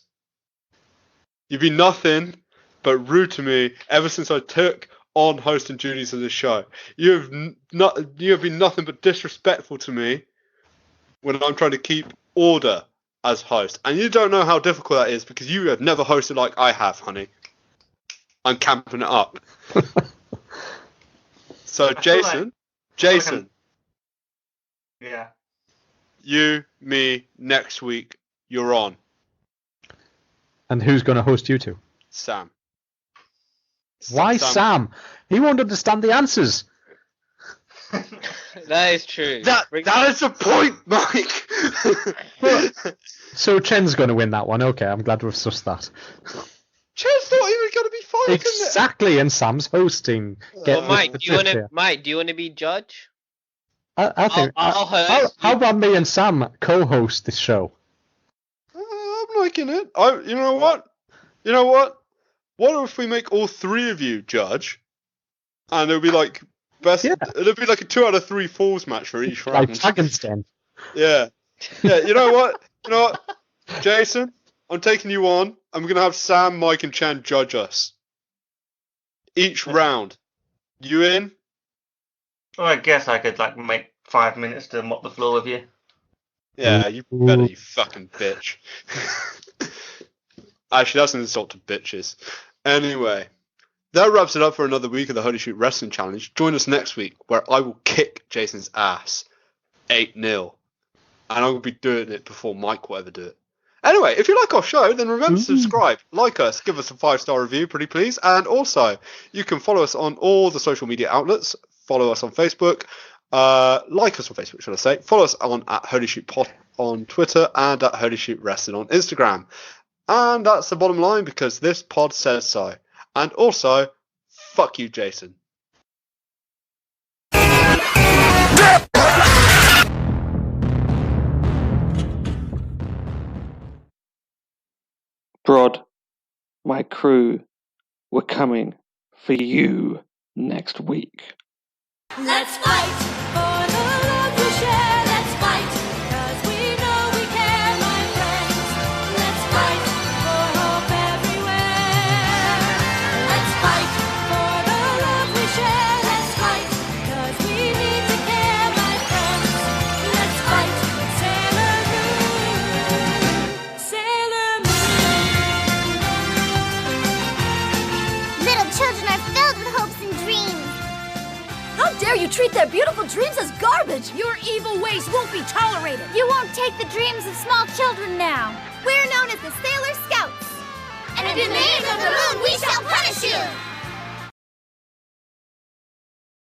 You've been nothing but rude to me ever since I took on hosting duties of this show. You have been nothing but disrespectful to me when I'm trying to keep order as host. And you don't know how difficult that is because you have never hosted like I have, honey. I'm camping it up. So Jason, yeah. You, me, next week, you're on. And who's going to host you two? Sam. Why Sam? He won't understand the answers. That is true. That is the point, Mike. So Chen's going to win that one. Okay, I'm glad we've sussed that. Chen thought he was going to be fine. Exactly, and Sam's hosting. Mike, do you want to be judge? I think. I'll host. How about me and Sam co-host this show? I'm liking it. You know what? What if we make all 3 of you judge, and it'll be like best? Yeah. It'll be like a 2 out of 3 falls match for each round. Like Dragon's Yeah. You know what? Jason, I'm taking you on. I'm gonna have Sam, Mike, and Chen judge us each round. You in? Well, I guess I could like make 5 minutes to mop the floor with you. Yeah, you better, you fucking bitch. Actually, that's an insult to bitches. Anyway, that wraps it up for another week of the Holy Shoot Wrestling Challenge. Join us next week where I will kick Jason's ass 8-0. And I will be doing it before Mike will ever do it. Anyway, if you like our show, then remember to subscribe, like us, give us a 5-star review, pretty please. And also, you can follow us on all the social media outlets. Follow us on Facebook. Like us on Facebook, should I say. Follow us on at Holy Shoot Pod on Twitter and at Holy Shoot Wrestling on Instagram. And that's the bottom line because this pod says so. And also, fuck you, Jason. Brod, my crew, we're coming for you next week. Let's fight for the love we share. Let's fight, 'cause we know we care, my friends. Let's fight for hope everywhere. Let's fight for the love we share. Let's fight, 'cause we need to care, my friends. Let's fight, Sailor Moon, Sailor Moon. Little children are filled with hopes and dreams. How dare you treat their beautiful dreams as garbage? Your evil ways won't be tolerated. You won't take the dreams of small children now. We're known as the Sailor Scouts. And in the name of the moon, we shall